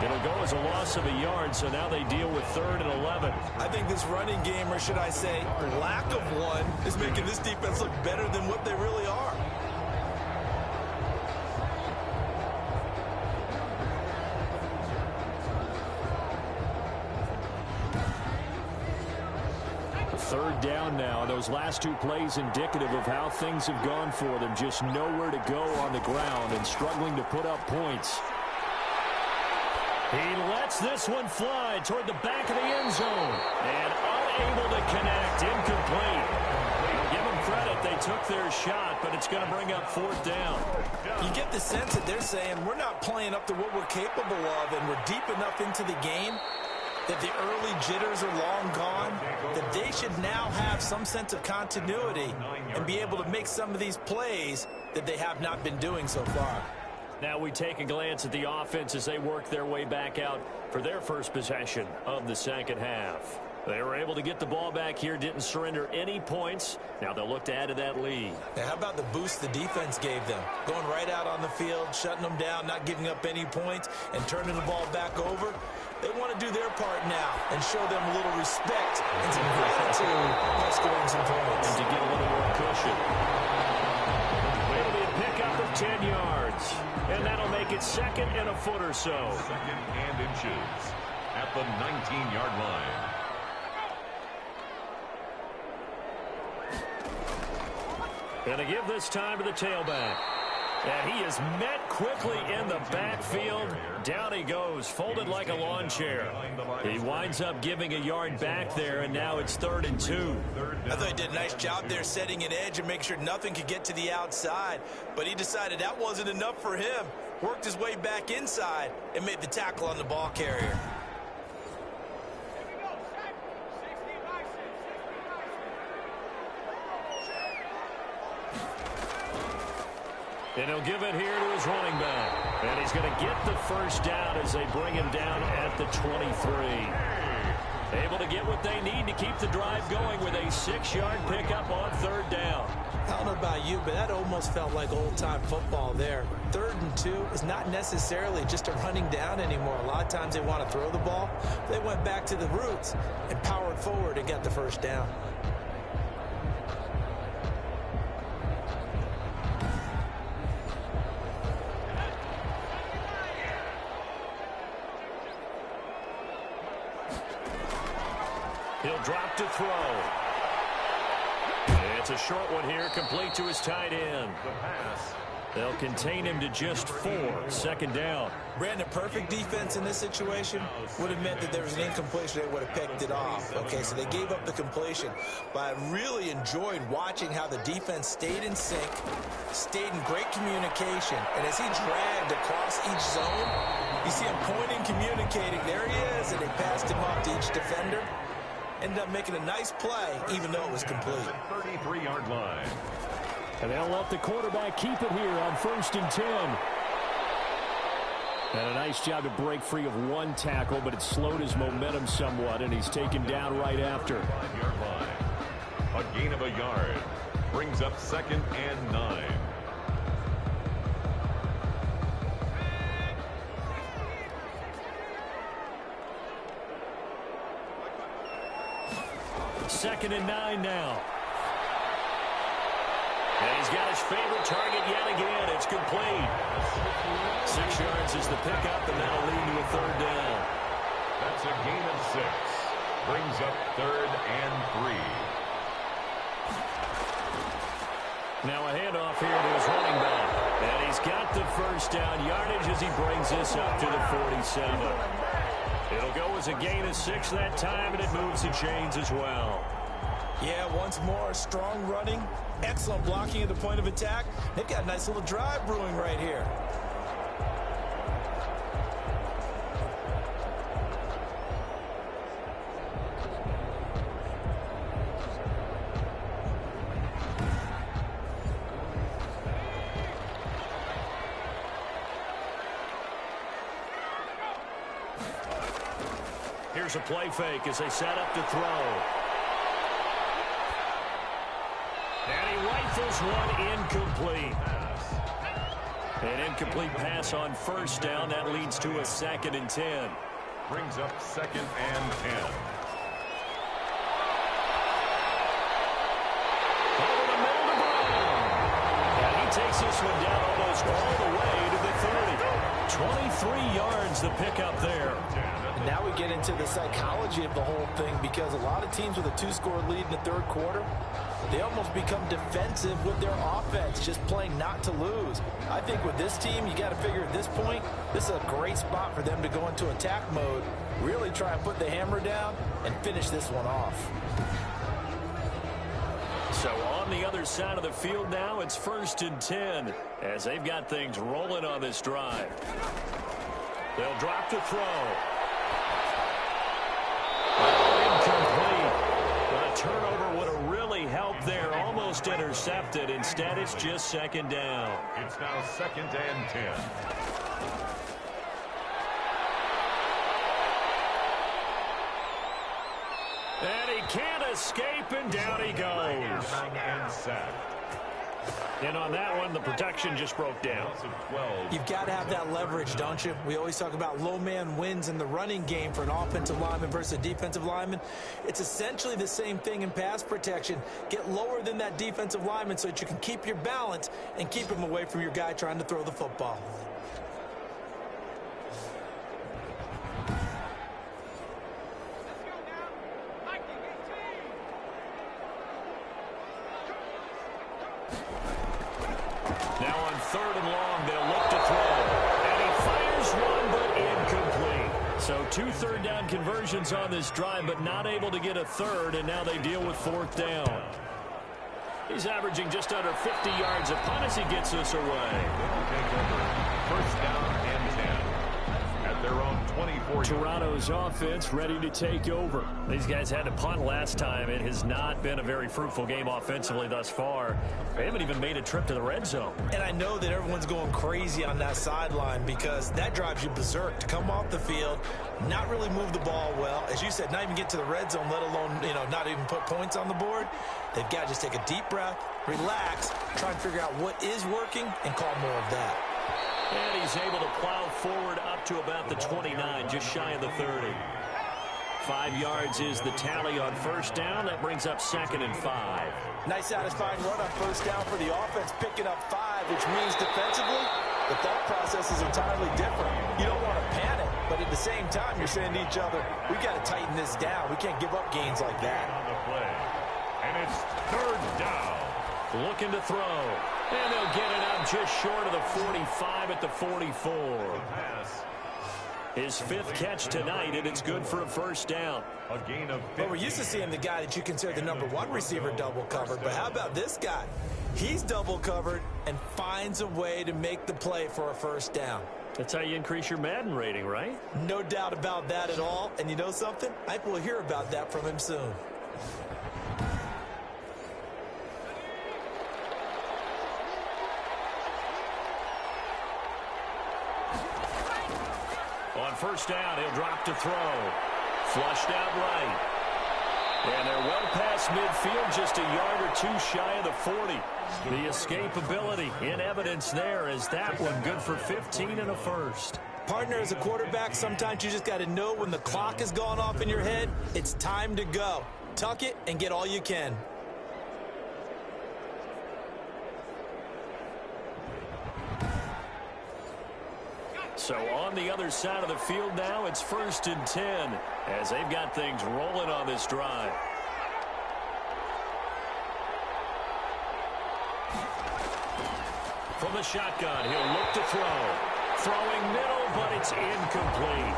It'll go as a loss of a yard, so now they deal with 3rd and 11. I think this running game, or should I say lack of one, is making this defense look better than what they really are. On those last two plays, indicative of how things have gone for them. Just nowhere to go on the ground and struggling to put up points. He lets this one fly toward the back of the end zone. And unable to connect. Incomplete. We'll give them credit. They took their shot, but it's going to bring up fourth down. You get the sense that they're saying we're not playing up to what we're capable of, and we're deep enough into the game that the early jitters are long gone, that they should now have some sense of continuity and be able to make some of these plays that they have not been doing so far. Now we take a glance at the offense as they work their way back out for their first possession of the second half. They were able to get the ball back here, didn't surrender any points. Now they'll look to add to that lead. Now, how about the boost the defense gave them? Going right out on the field, shutting them down, not giving up any points, and turning the ball back over. They want to do their part now and show them a little respect and some gratitude by scoring some points. And to get a little more cushion. It'll be a pickup of 10 yards. And that'll make it second and a foot or so. Second and inches at the 19-yard line. Going to give this time to the tailback. And he is met quickly in the backfield. Down he goes, folded like a lawn chair. He winds up giving a yard back there, and now it's 3rd and 2. I thought he did a nice job there setting an edge and making sure nothing could get to the outside. But he decided that wasn't enough for him. Worked his way back inside and made the tackle on the ball carrier. And he'll give it here to his running back. And he's going to get the first down as they bring him down at the 23. Able to get what they need to keep the drive going with a 6-yard pickup on 3rd down. I don't know about you, but that almost felt like old-time football there. 3rd and 2 is not necessarily just a running down anymore. A lot of times they want to throw the ball. They went back to the roots and powered forward and got the first down. He'll drop to throw. It's a short one here, complete to his tight end. The pass. They'll contain him to just 4. 2nd down. Brandon, perfect defense in this situation would have meant that there was an incompletion. They would have picked it off. Okay, so they gave up the completion. But I really enjoyed watching how the defense stayed in sync, stayed in great communication. And as he dragged across each zone, you see him pointing, communicating. There he is, and they passed him off to each defender. Ended up making a nice play, even though it was complete. 33-yard line. And they'll let the quarterback keep it here on 1st and 10. And a nice job to break free of one tackle, but it slowed his momentum somewhat, and he's taken down right after. 5-yard line. A gain of a yard. Brings up 2nd and 9. Second and 9 now. And he's got his favorite target yet again. It's complete. 6 yards is the pickup, and that'll lead to a 3rd down. That's a gain of 6. Brings up 3rd and 3. Now a handoff here to his running back. And he's got the first down yardage as he brings this up to the 47. It'll go as a gain of 6 that time, and it moves the chains as well. Yeah, once more, strong running, excellent blocking at the point of attack. They've got a nice little drive brewing right here. Here's a play fake as they set up to throw. And he rifles one incomplete. An incomplete pass on 1st down. That leads to a 2nd and 10. Brings up 2nd and 10. Over the middle to Brown. And he takes this one down almost all the way to the 30. 23 yards the pickup there. And now we get into the psychology of the whole thing, because a lot of teams with a 2-score lead in the third quarter, they almost become defensive with their offense, just playing not to lose. I think with this team, you got to figure at this point, this is a great spot for them to go into attack mode, really try and put the hammer down and finish this one off. So on the other side of the field now, it's 1st and 10 as they've got things rolling on this drive. They'll drop to throw. Incomplete. The turnover would have really helped there. Almost intercepted. Instead, it's just 2nd down. It's now 2nd and 10. And he can't escape, and down he goes. And sacked. And on that one, the protection just broke down. You've got to have that leverage, don't you? We always talk about low man wins in the running game for an offensive lineman versus a defensive lineman. It's essentially the same thing in pass protection. Get lower than that defensive lineman so that you can keep your balance and keep him away from your guy trying to throw the football. Now on 3rd and long, they'll look to throw. And he fires one, but incomplete. So 2 third-down conversions on this drive, but not able to get a third, and now they deal with 4th down. He's averaging just under 50 yards a punt as he gets this away. 1st down and 10. At their own 24. Toronto's offense ready to take over. These guys had to punt last time. It has not been a very fruitful game offensively thus far. They haven't even made a trip to the red zone. And I know that everyone's going crazy on that sideline because that drives you berserk to come off the field, not really move the ball well. As you said, not even get to the red zone, let alone, not even put points on the board. They've got to just take a deep breath, relax, try and figure out what is working, and call more of that. And he's able to plow forward up to about the 29, just shy of the 30. 5 yards is the tally on 1st down. That brings up 2nd and 5. Nice satisfying run on 1st down for the offense, picking up 5, which means defensively, the thought process is entirely different. You don't want to panic, but at the same time, you're saying to each other, we've got to tighten this down. We can't give up gains like that. On the play. And it's 3rd down. Looking to throw. And they'll get it up just short of the 45 at the 44. His 5th catch tonight, and it's good for a 1st down. A gain of 50. Well, we're used to seeing the guy that you consider the #1 receiver double covered, but how about this guy? He's double covered and finds a way to make the play for a 1st down. That's how you increase your Madden rating, right? No doubt about that at all. And you know something? I think we'll hear about that from him soon. On 1st down, he'll drop to throw. Flushed out right. And they're well past midfield, just a yard or 2 shy of the 40. The escapability in evidence there is that one good for 15 and a 1st. Partner, as a quarterback, sometimes you just got to know when the clock has gone off in your head, it's time to go. Tuck it and get all you can. So on the other side of the field now, it's 1st and 10 as they've got things rolling on this drive. From the shotgun, he'll look to throw. Throwing middle, but it's incomplete.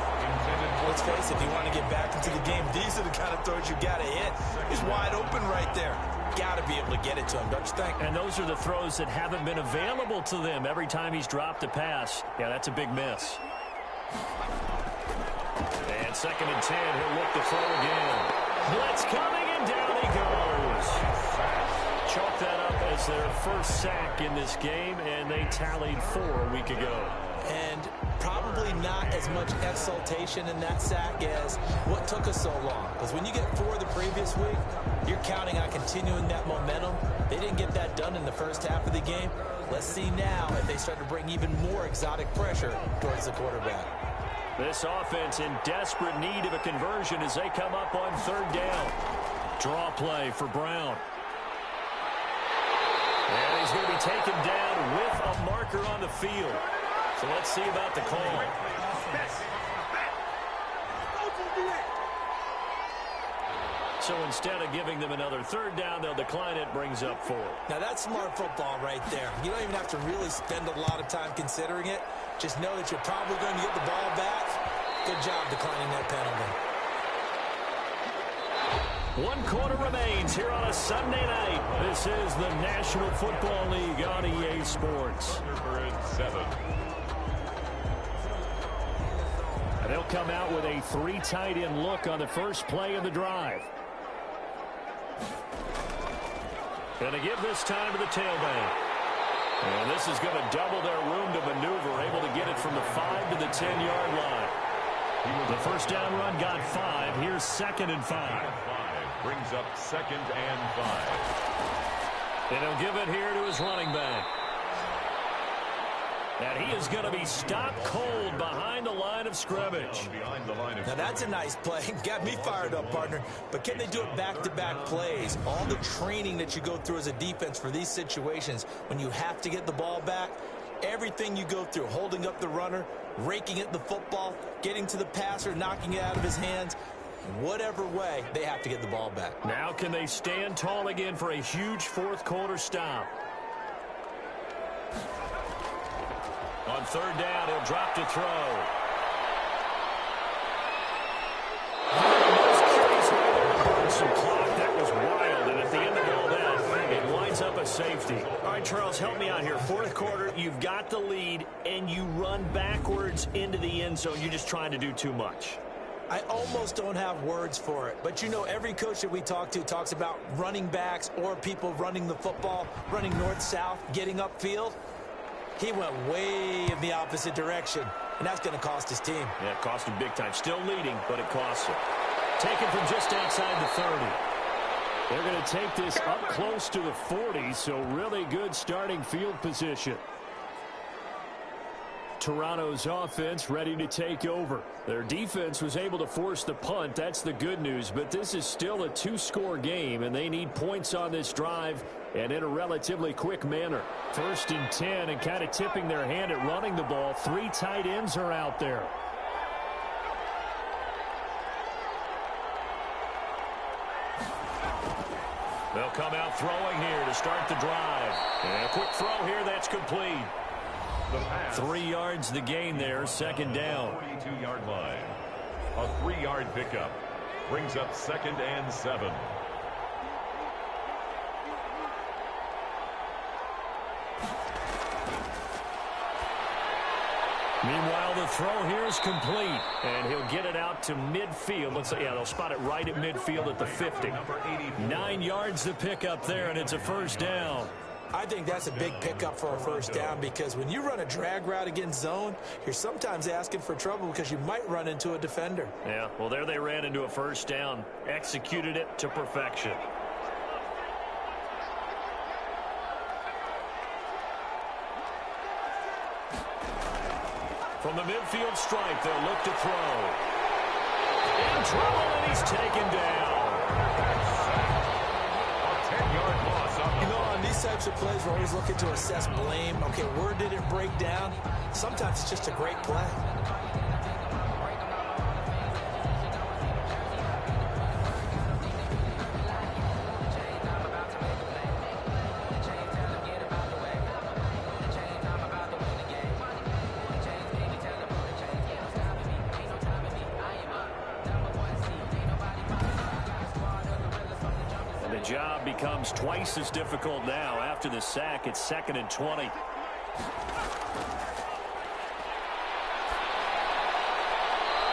Let's face it, if you want to get back into the game, these are the kind of throws you got to hit. He's wide open right there. Got to be able to get it to him, don't you think? And those are the throws that haven't been available to them every time he's dropped a pass. Yeah, that's a big miss. And 2nd and 10, he'll look to throw again. Blitz coming, and down he goes. Chalk that up as their 1st sack in this game, and they tallied 4 a week ago. And probably not as much exultation in that sack as what took us so long. Because when you get 4 the previous week, you're counting on continuing that momentum. They didn't get that done in the 1st half of the game. Let's see now if they start to bring even more exotic pressure towards the quarterback. This offense in desperate need of a conversion as they come up on 3rd down. Draw play for Brown. And he's going to be taken down with a marker on the field. So let's see about the call. So instead of giving them another third down, they'll decline it, brings up 4. Now, that's smart football right there. You don't even have to really spend a lot of time considering it. Just know that you're probably going to get the ball back. Good job declining that penalty. 1 quarter remains here on a Sunday night. This is the National Football League on EA Sports. Thunderbirds 7. And they'll come out with a 3 tight end look on the first play of the drive. And to give this time to the tailback. And this is going to double their room to maneuver, able to get it from the 5 to the 10-yard line. The first down run got 5. Here's 2nd and 5. Brings up 2nd and 5. And he'll give it here to his running back. And he is going to be stopped cold behind the line of scrimmage. Now, that's a nice play. Got me fired up, partner. But can they do it back-to-back plays? All the training that you go through as a defense for these situations, when you have to get the ball back, everything you go through, holding up the runner, raking at the football, getting to the passer, knocking it out of his hands, whatever way, they have to get the ball back. Now can they stand tall again for a huge fourth-quarter stop? On 3rd down, he'll drop to throw. Some clock. That was wild, and at the end of all that, it winds up a safety. All right, Charles, help me out here. 4th quarter, you've got the lead, and you run backwards into the end zone. You're just trying to do too much. I almost don't have words for it. But, you know, every coach that we talk to talks about running backs or people running the football, running north-south, getting upfield. He went way in the opposite direction, and that's going to cost his team. Yeah, it cost him big time. Still leading, but it costs him. Taken from just outside the 30. They're going to take this up close to the 40, so really good starting field position. Toronto's offense ready to take over. Their defense was able to force the punt. That's the good news, but this is still a 2-score game, and they need points on this drive and in a relatively quick manner. 1st and 10, and kind of tipping their hand at running the ball. 3 tight ends are out there. They'll come out throwing here to start the drive. And a quick throw here, that's complete. 3 yards the gain there, 2nd down. 42-yard line. A 3-yard pickup. Brings up 2nd and 7. Meanwhile, the throw here is complete, and he'll get it out to midfield. Let's say, yeah, they'll spot it right at midfield at the 50. 9 yards to pick up there, and it's a first down. I think that's a big pickup for a first down because when you run a drag route against zone, you're sometimes asking for trouble because you might run into a defender. Yeah, well, there they ran into a first down, executed it to perfection. From the midfield stripe, they'll look to throw. In trouble, and he's taken down. A 10-yard loss. You know, on these types of plays, we're always looking to assess blame. Okay, where did it break down? Sometimes it's just a great play. Job becomes twice as difficult now after the sack. It's 2nd and 20.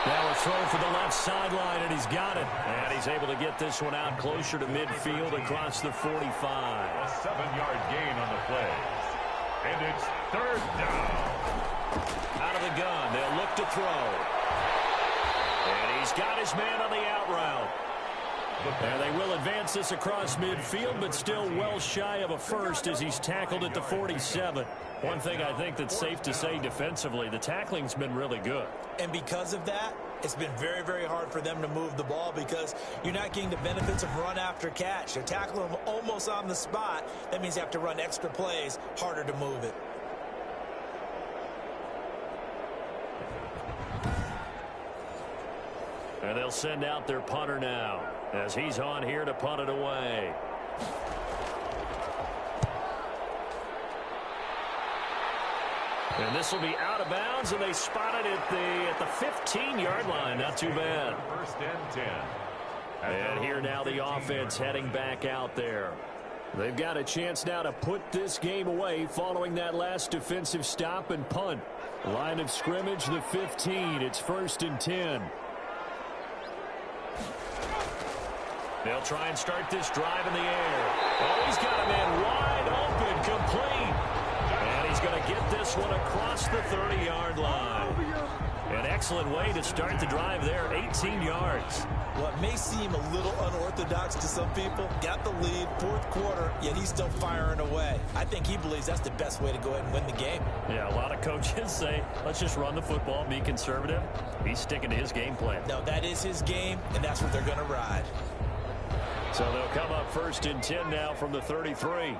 Now a throw for the left sideline, and he's got it. And he's able to get this one out closer to midfield across the 45. A 7-yard gain on the play. And it's 3rd down. Out of the gun, they'll look to throw. And he's got his man on the out route. And they will advance this across midfield, but still well shy of a first as he's tackled at the 47. One thing I think that's safe to say defensively, the tackling's been really good. And because of that, it's been very, very hard for them to move the ball because you're not getting the benefits of run after catch. They're tackling them almost on the spot. That means you have to run extra plays, harder to move it. And they'll send out their punter now as he's on here to punt it away. And this will be out of bounds, and they spot it at the 15-yard line. Not too bad. First and 10. And here now the offense heading back out there. They've got a chance now to put this game away following that last defensive stop and punt. Line of scrimmage, the 15. It's first and 10. They'll try and start this drive in the air. Oh, he's got a man wide open, complete. And he's going to get this one across the 30-yard line. An excellent way to start the drive there, 18 yards. What may seem a little unorthodox to some people, got the lead, fourth quarter, yet he's still firing away. I think he believes that's the best way to go ahead and win the game. Yeah, a lot of coaches say, let's just run the football, be conservative. He's sticking to his game plan. No, that is his game, and that's what they're going to ride. So they'll come up first and 10 now from the 33.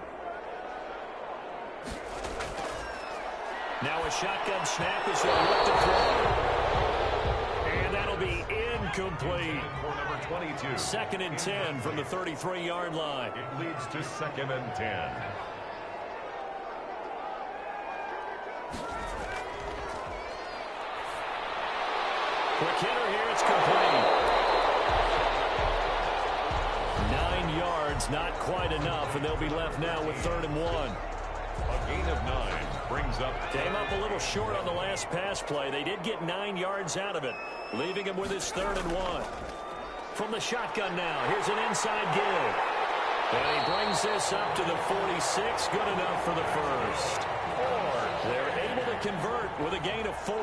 Now a shotgun snap as they'll look to throw. And that'll be incomplete. For number 22. Second and 10 from the 33-yard line. It leads to second and 10. Quick hitter here, it's complete. 9 yards, not quite enough, and they'll be left now with 3rd and 1. A gain of 9 brings up. Came up a little short on the last pass play. They did get 9 yards out of it, leaving him with his 3rd and 1. From the shotgun now, here's an inside give. And he brings this up to the 46, good enough for the first. They're able to convert with a gain of 4.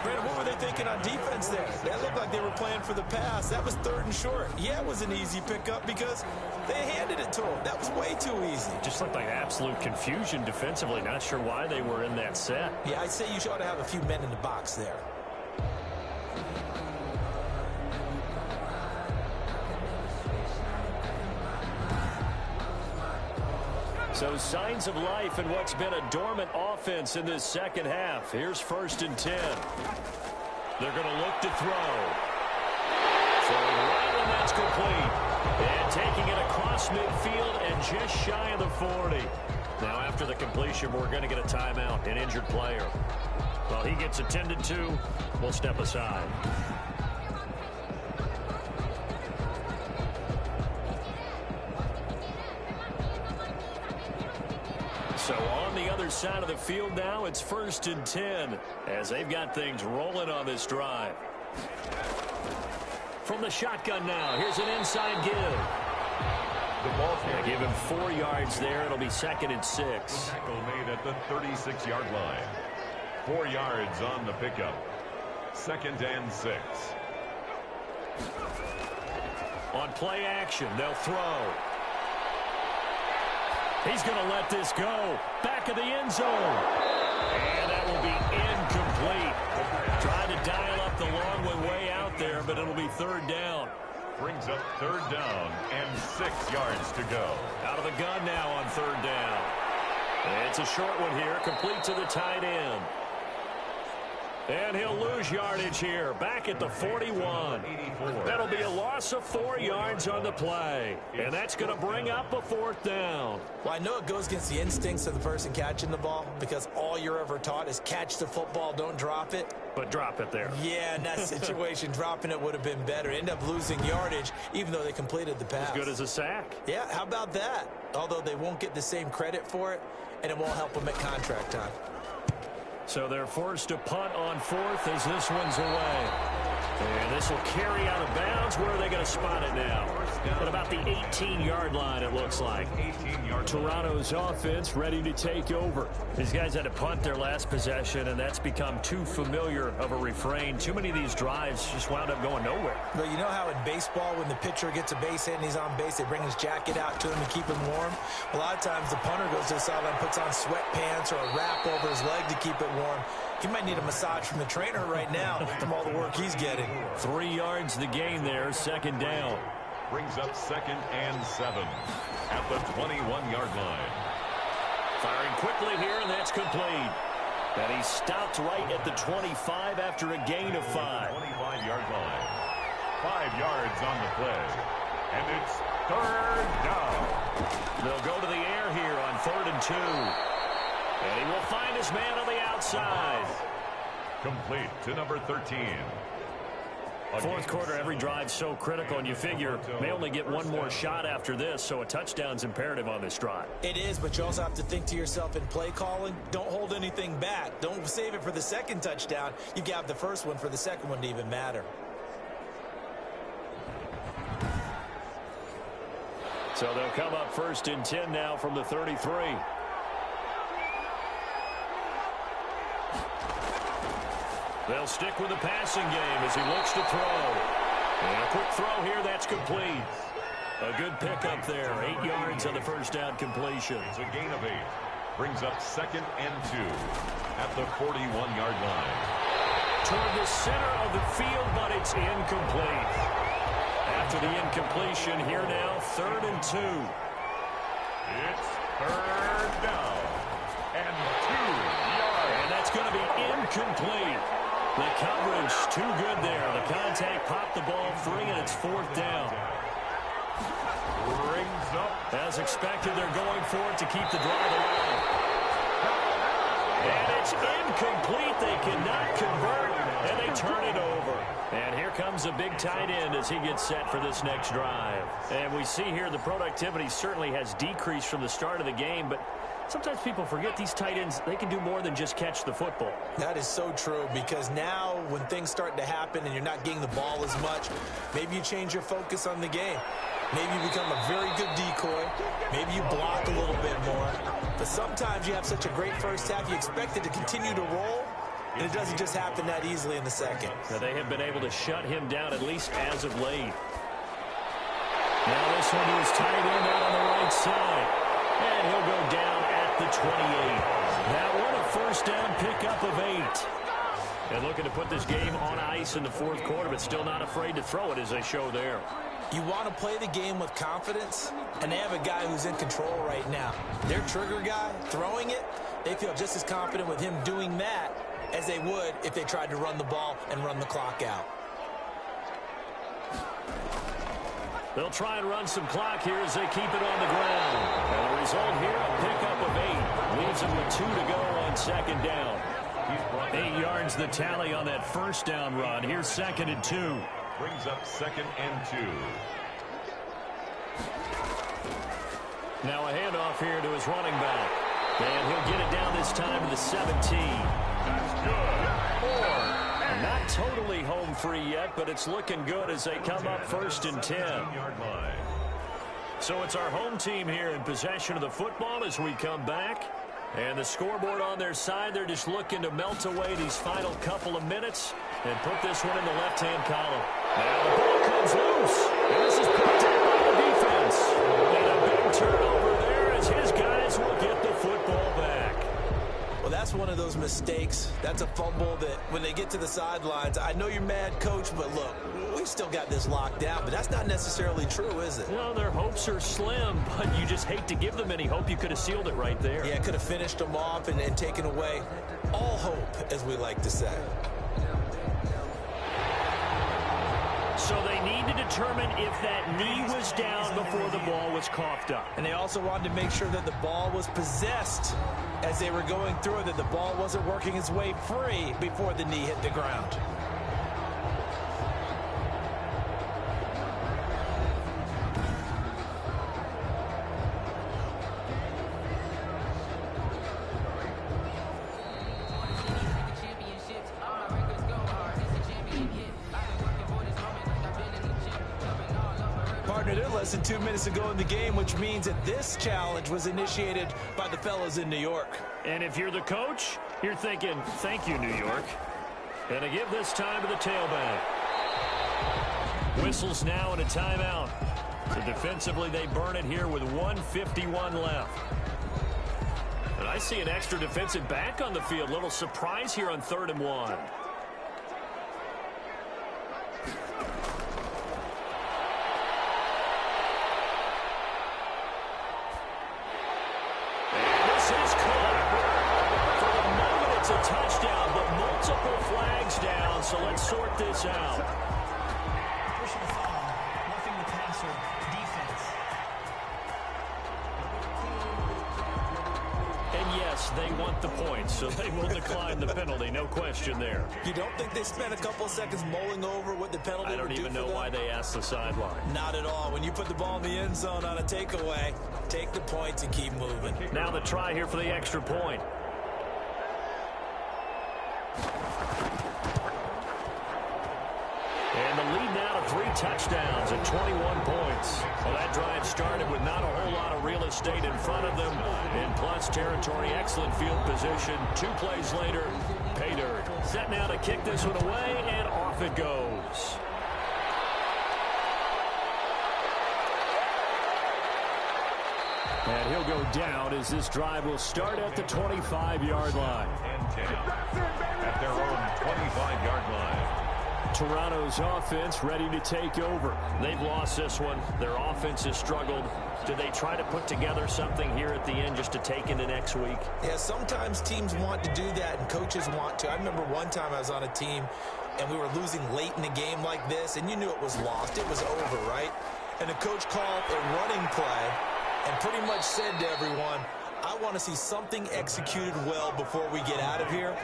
Brandon, what were they thinking on defense there? That looked like they were playing for the pass. That was 3rd and short. Yeah, it was an easy pickup because they handed it to him. That was way too easy. Just looked like absolute confusion defensively. Not sure why they were in that set. Yeah, I'd say you ought to have a few men in the box there. So signs of life in what's been a dormant offense in this second half. Here's 1st and 10. They're going to look to throw. Throwing right, and that's complete. And taking it across midfield and just shy of the 40. Now after the completion, we're going to get a timeout, an injured player. Well, he gets attended to. We'll step aside. So on the other side of the field now, it's 1st and 10 as they've got things rolling on this drive. From the shotgun now, here's an inside give. The ball They give him 4 yards there. It'll be 2nd and 6. tackle made at the 36-yard line. 4 yards on the pickup. 2nd and 6. On play action, they'll throw. He's going to let this go. Back of the end zone. And that will be incomplete. Trying to dial up the long one way out there, but it'll be 3rd down. Brings up 3rd down and 6 yards to go. Out of the gun now on 3rd down. It's a short one here, complete to the tight end. And he'll lose yardage here, back at the 41. That'll be a loss of 4 yards on the play. And that's going to bring up a 4th down. Well, I know it goes against the instincts of the person catching the ball because all you're ever taught is catch the football, don't drop it. But drop it there. Yeah, in that situation, dropping it would have been better. End up losing yardage, even though they completed the pass. As good as a sack. Yeah, how about that? Although they won't get the same credit for it, and it won't help them at contract time. So they're forced to punt on 4th as this one's away. And this will carry out of bounds. Where are they going to spot it now? At about the 18-yard line, it looks like. Toronto's offense ready to take over. These guys had to punt their last possession, and that's become too familiar of a refrain. Too many of these drives just wound up going nowhere. Well, you know how in baseball, when the pitcher gets a base hit and he's on base, they bring his jacket out to him to keep him warm? A lot of times the punter goes to the sideline, puts on sweatpants or a wrap over his leg to keep it warm. He might need a massage from the trainer right now from all the work he's getting. 3 yards the gain there, 2nd down. Brings up 2nd and 7 at the 21-yard line. Firing quickly here, and that's complete. And he stopped right at the 25 after a gain of 5. 25-yard line. 5 yards on the play. And it's 3rd down. They'll go to the air here on 3rd and 2. And he will find his man on the outside. Complete to number 13. Fourth quarter, every drive so critical, and you figure they only get one more shot after this, so a touchdown's imperative on this drive. It is, but you also have to think to yourself in play calling, don't hold anything back. Don't save it for the second touchdown. You got the first one for the second one to even matter. So they'll come up 1st and 10 now from the 33. They'll stick with the passing game as he looks to throw. And a quick throw here, that's complete. A good pickup there, 8 yards on the first down completion. It's a gain of 8. Brings up 2nd and 2 at the 41-yard line. Toward the center of the field, but it's incomplete. After the incompletion, here now, 3rd and 2. It's 3rd down and 2 yards. And that's going to be incomplete. The coverage too good there. The contact popped the ball free, and it's 4th down. Brings up. As expected, they're going for it to keep the drive alive. And it's incomplete. They cannot convert, and they turn it over. And here comes a big tight end as he gets set for this next drive. And we see here the productivity certainly has decreased from the start of the game, but sometimes people forget these tight ends, they can do more than just catch the football. That is so true, because now when things start to happen and you're not getting the ball as much, maybe you change your focus on the game. Maybe you become a very good decoy. Maybe you block a little bit more. But sometimes you have such a great first half, you expect it to continue to roll, and it doesn't just happen that easily in the second. Now they have been able to shut him down, at least as of late. Now this one is tight end out on the right side. And he'll go down at the 28. That one a first down pickup of 8. And looking to put this game on ice in the fourth quarter, but still not afraid to throw it as they show there. You want to play the game with confidence, and they have a guy who's in control right now. Their trigger guy, throwing it, they feel just as confident with him doing that as they would if they tried to run the ball and run the clock out. They'll try and run some clock here as they keep it on the ground. And the result here, a pickup of 8. Leaves them with 2 to go on 2nd down. 8 yards the tally on that first down run. Here's 2nd and 2. Brings up 2nd and 2. Now a handoff here to his running back. And he'll get it down this time to the 17. That's good. 4. Not totally home free yet, but it's looking good as they come up 1st and 10. So it's our home team here in possession of the football as we come back. And the scoreboard on their side, they're just looking to melt away these final couple of minutes and put this one in the left-hand column. Now the ball comes loose. And this is picked up by the defense. And a big turnover there as his guys will get the football back. Well, that's one of those mistakes. That's a fumble that when they get to the sidelines, I know you're mad, Coach, but look, we've still got this locked down. But that's not necessarily true, is it? No, their hopes are slim, but you just hate to give them any hope. You could have sealed it right there. Yeah, could have finished them off and taken away all hope, as we like to say. So they need to determine if that knee was down before the ball was coughed up. And they also wanted to make sure that the ball was possessed as they were going through it, that the ball wasn't working its way free before the knee hit the ground. Less than 2 minutes ago in the game, which means that this challenge was initiated by the fellas in New York. And if you're the coach, you're thinking, thank you, New York. And to give this time to the tailback. Whistles now and a timeout. So defensively, they burn it here with 1:51 left. And I see an extra defensive back on the field. Little surprise here on 3rd and 1. So let's sort this out. Yes, they want the points, so they will decline the penalty. No question there. You don't think they spent a couple of seconds mulling over what the penalty would do for them? I don't even know why they asked the sideline. Not at all. When you put the ball in the end zone on a takeaway, take the points and keep moving. Now the try here for the extra point. And the lead now to 3 touchdowns at 21 points. Well, that drive started with not a whole lot of real estate in front of them. In plus territory, excellent field position. 2 plays later, pay dirt. Set now to kick this one away, and off it goes. And he'll go down as this drive will start at the 25-yard line. And 10 at their own 25-yard line. Toronto's offense ready to take over. They've lost this one. Their offense has struggled. Do they try to put together something here at the end just to take into next week? Yeah, sometimes teams want to do that and coaches want to. I remember one time I was on a team and we were losing late in a game like this, and you knew it was lost. It was over, right? And the coach called a running play and pretty much said to everyone, I want to see something executed well before we get out of here.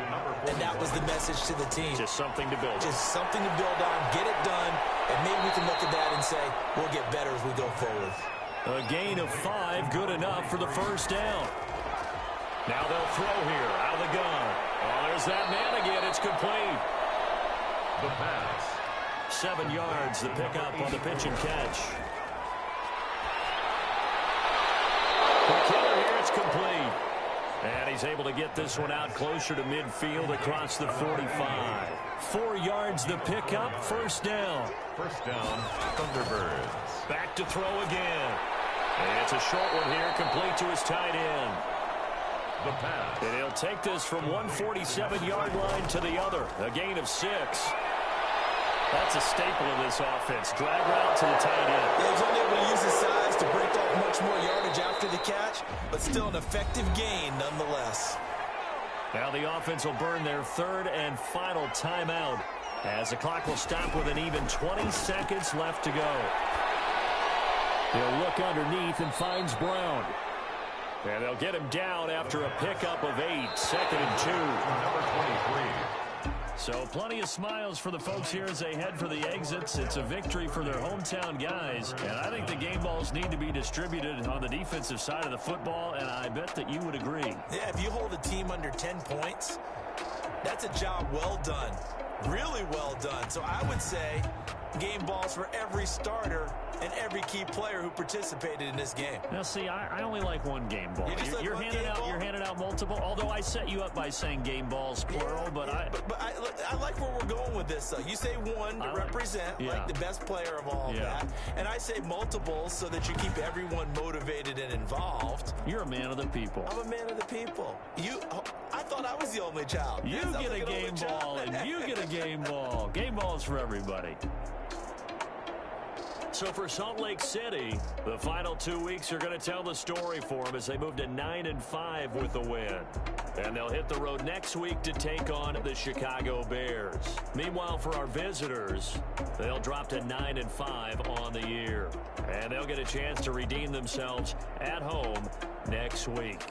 And that was the message to the team. Just something to build on. Just something to build on, get it done, and maybe we can look at that and say, we'll get better as we go forward. A gain of 5, good enough for the first down. Now they'll throw here, out of the gun. Oh, there's that man again. It's complete. The pass. 7 yards, the pickup on the pitch and catch. The killer here, it's complete. And he's able to get this one out closer to midfield across the 45. 4 yards the pickup, first down. First down, Thunderbirds. Back to throw again. And it's a short one here, complete to his tight end. The pass. And he'll take this from 147-yard line to the other. A gain of 6. That's a staple of this offense. Drag route to the tight end. Yeah, he's only able to use his size to break off much more yardage after the catch, but still an effective gain nonetheless. Now the offense will burn their 3rd and final timeout as the clock will stop with an even 20 seconds left to go. He'll look underneath and finds Brown. And they'll get him down after a pickup of 8, 2nd and 2. Number 23. So plenty of smiles for the folks here as they head for the exits. It's a victory for their hometown guys. And I think the game balls need to be distributed on the defensive side of the football, and I bet that you would agree. Yeah, if you hold a team under 10 points, that's a job well done. Really well done. So I would say game balls for every starter and every key player who participated in this game. Now, see, I only like one game ball. You're handing out multiple. Although I set you up by saying game balls plural, but I like where we're going with this. Though you say one to represent like the best player of all of that, and I say multiples so that you keep everyone motivated and involved. You're a man of the people. I'm a man of the people. I thought I was the only child. You get a game ball, and you get a game ball. Game balls for everybody. So for Salt Lake City, the final 2 weeks are going to tell the story for them as they move to 9-5 with the win. And they'll hit the road next week to take on the Chicago Bears. Meanwhile, for our visitors, they'll drop to 9-5 on the year. And they'll get a chance to redeem themselves at home next week.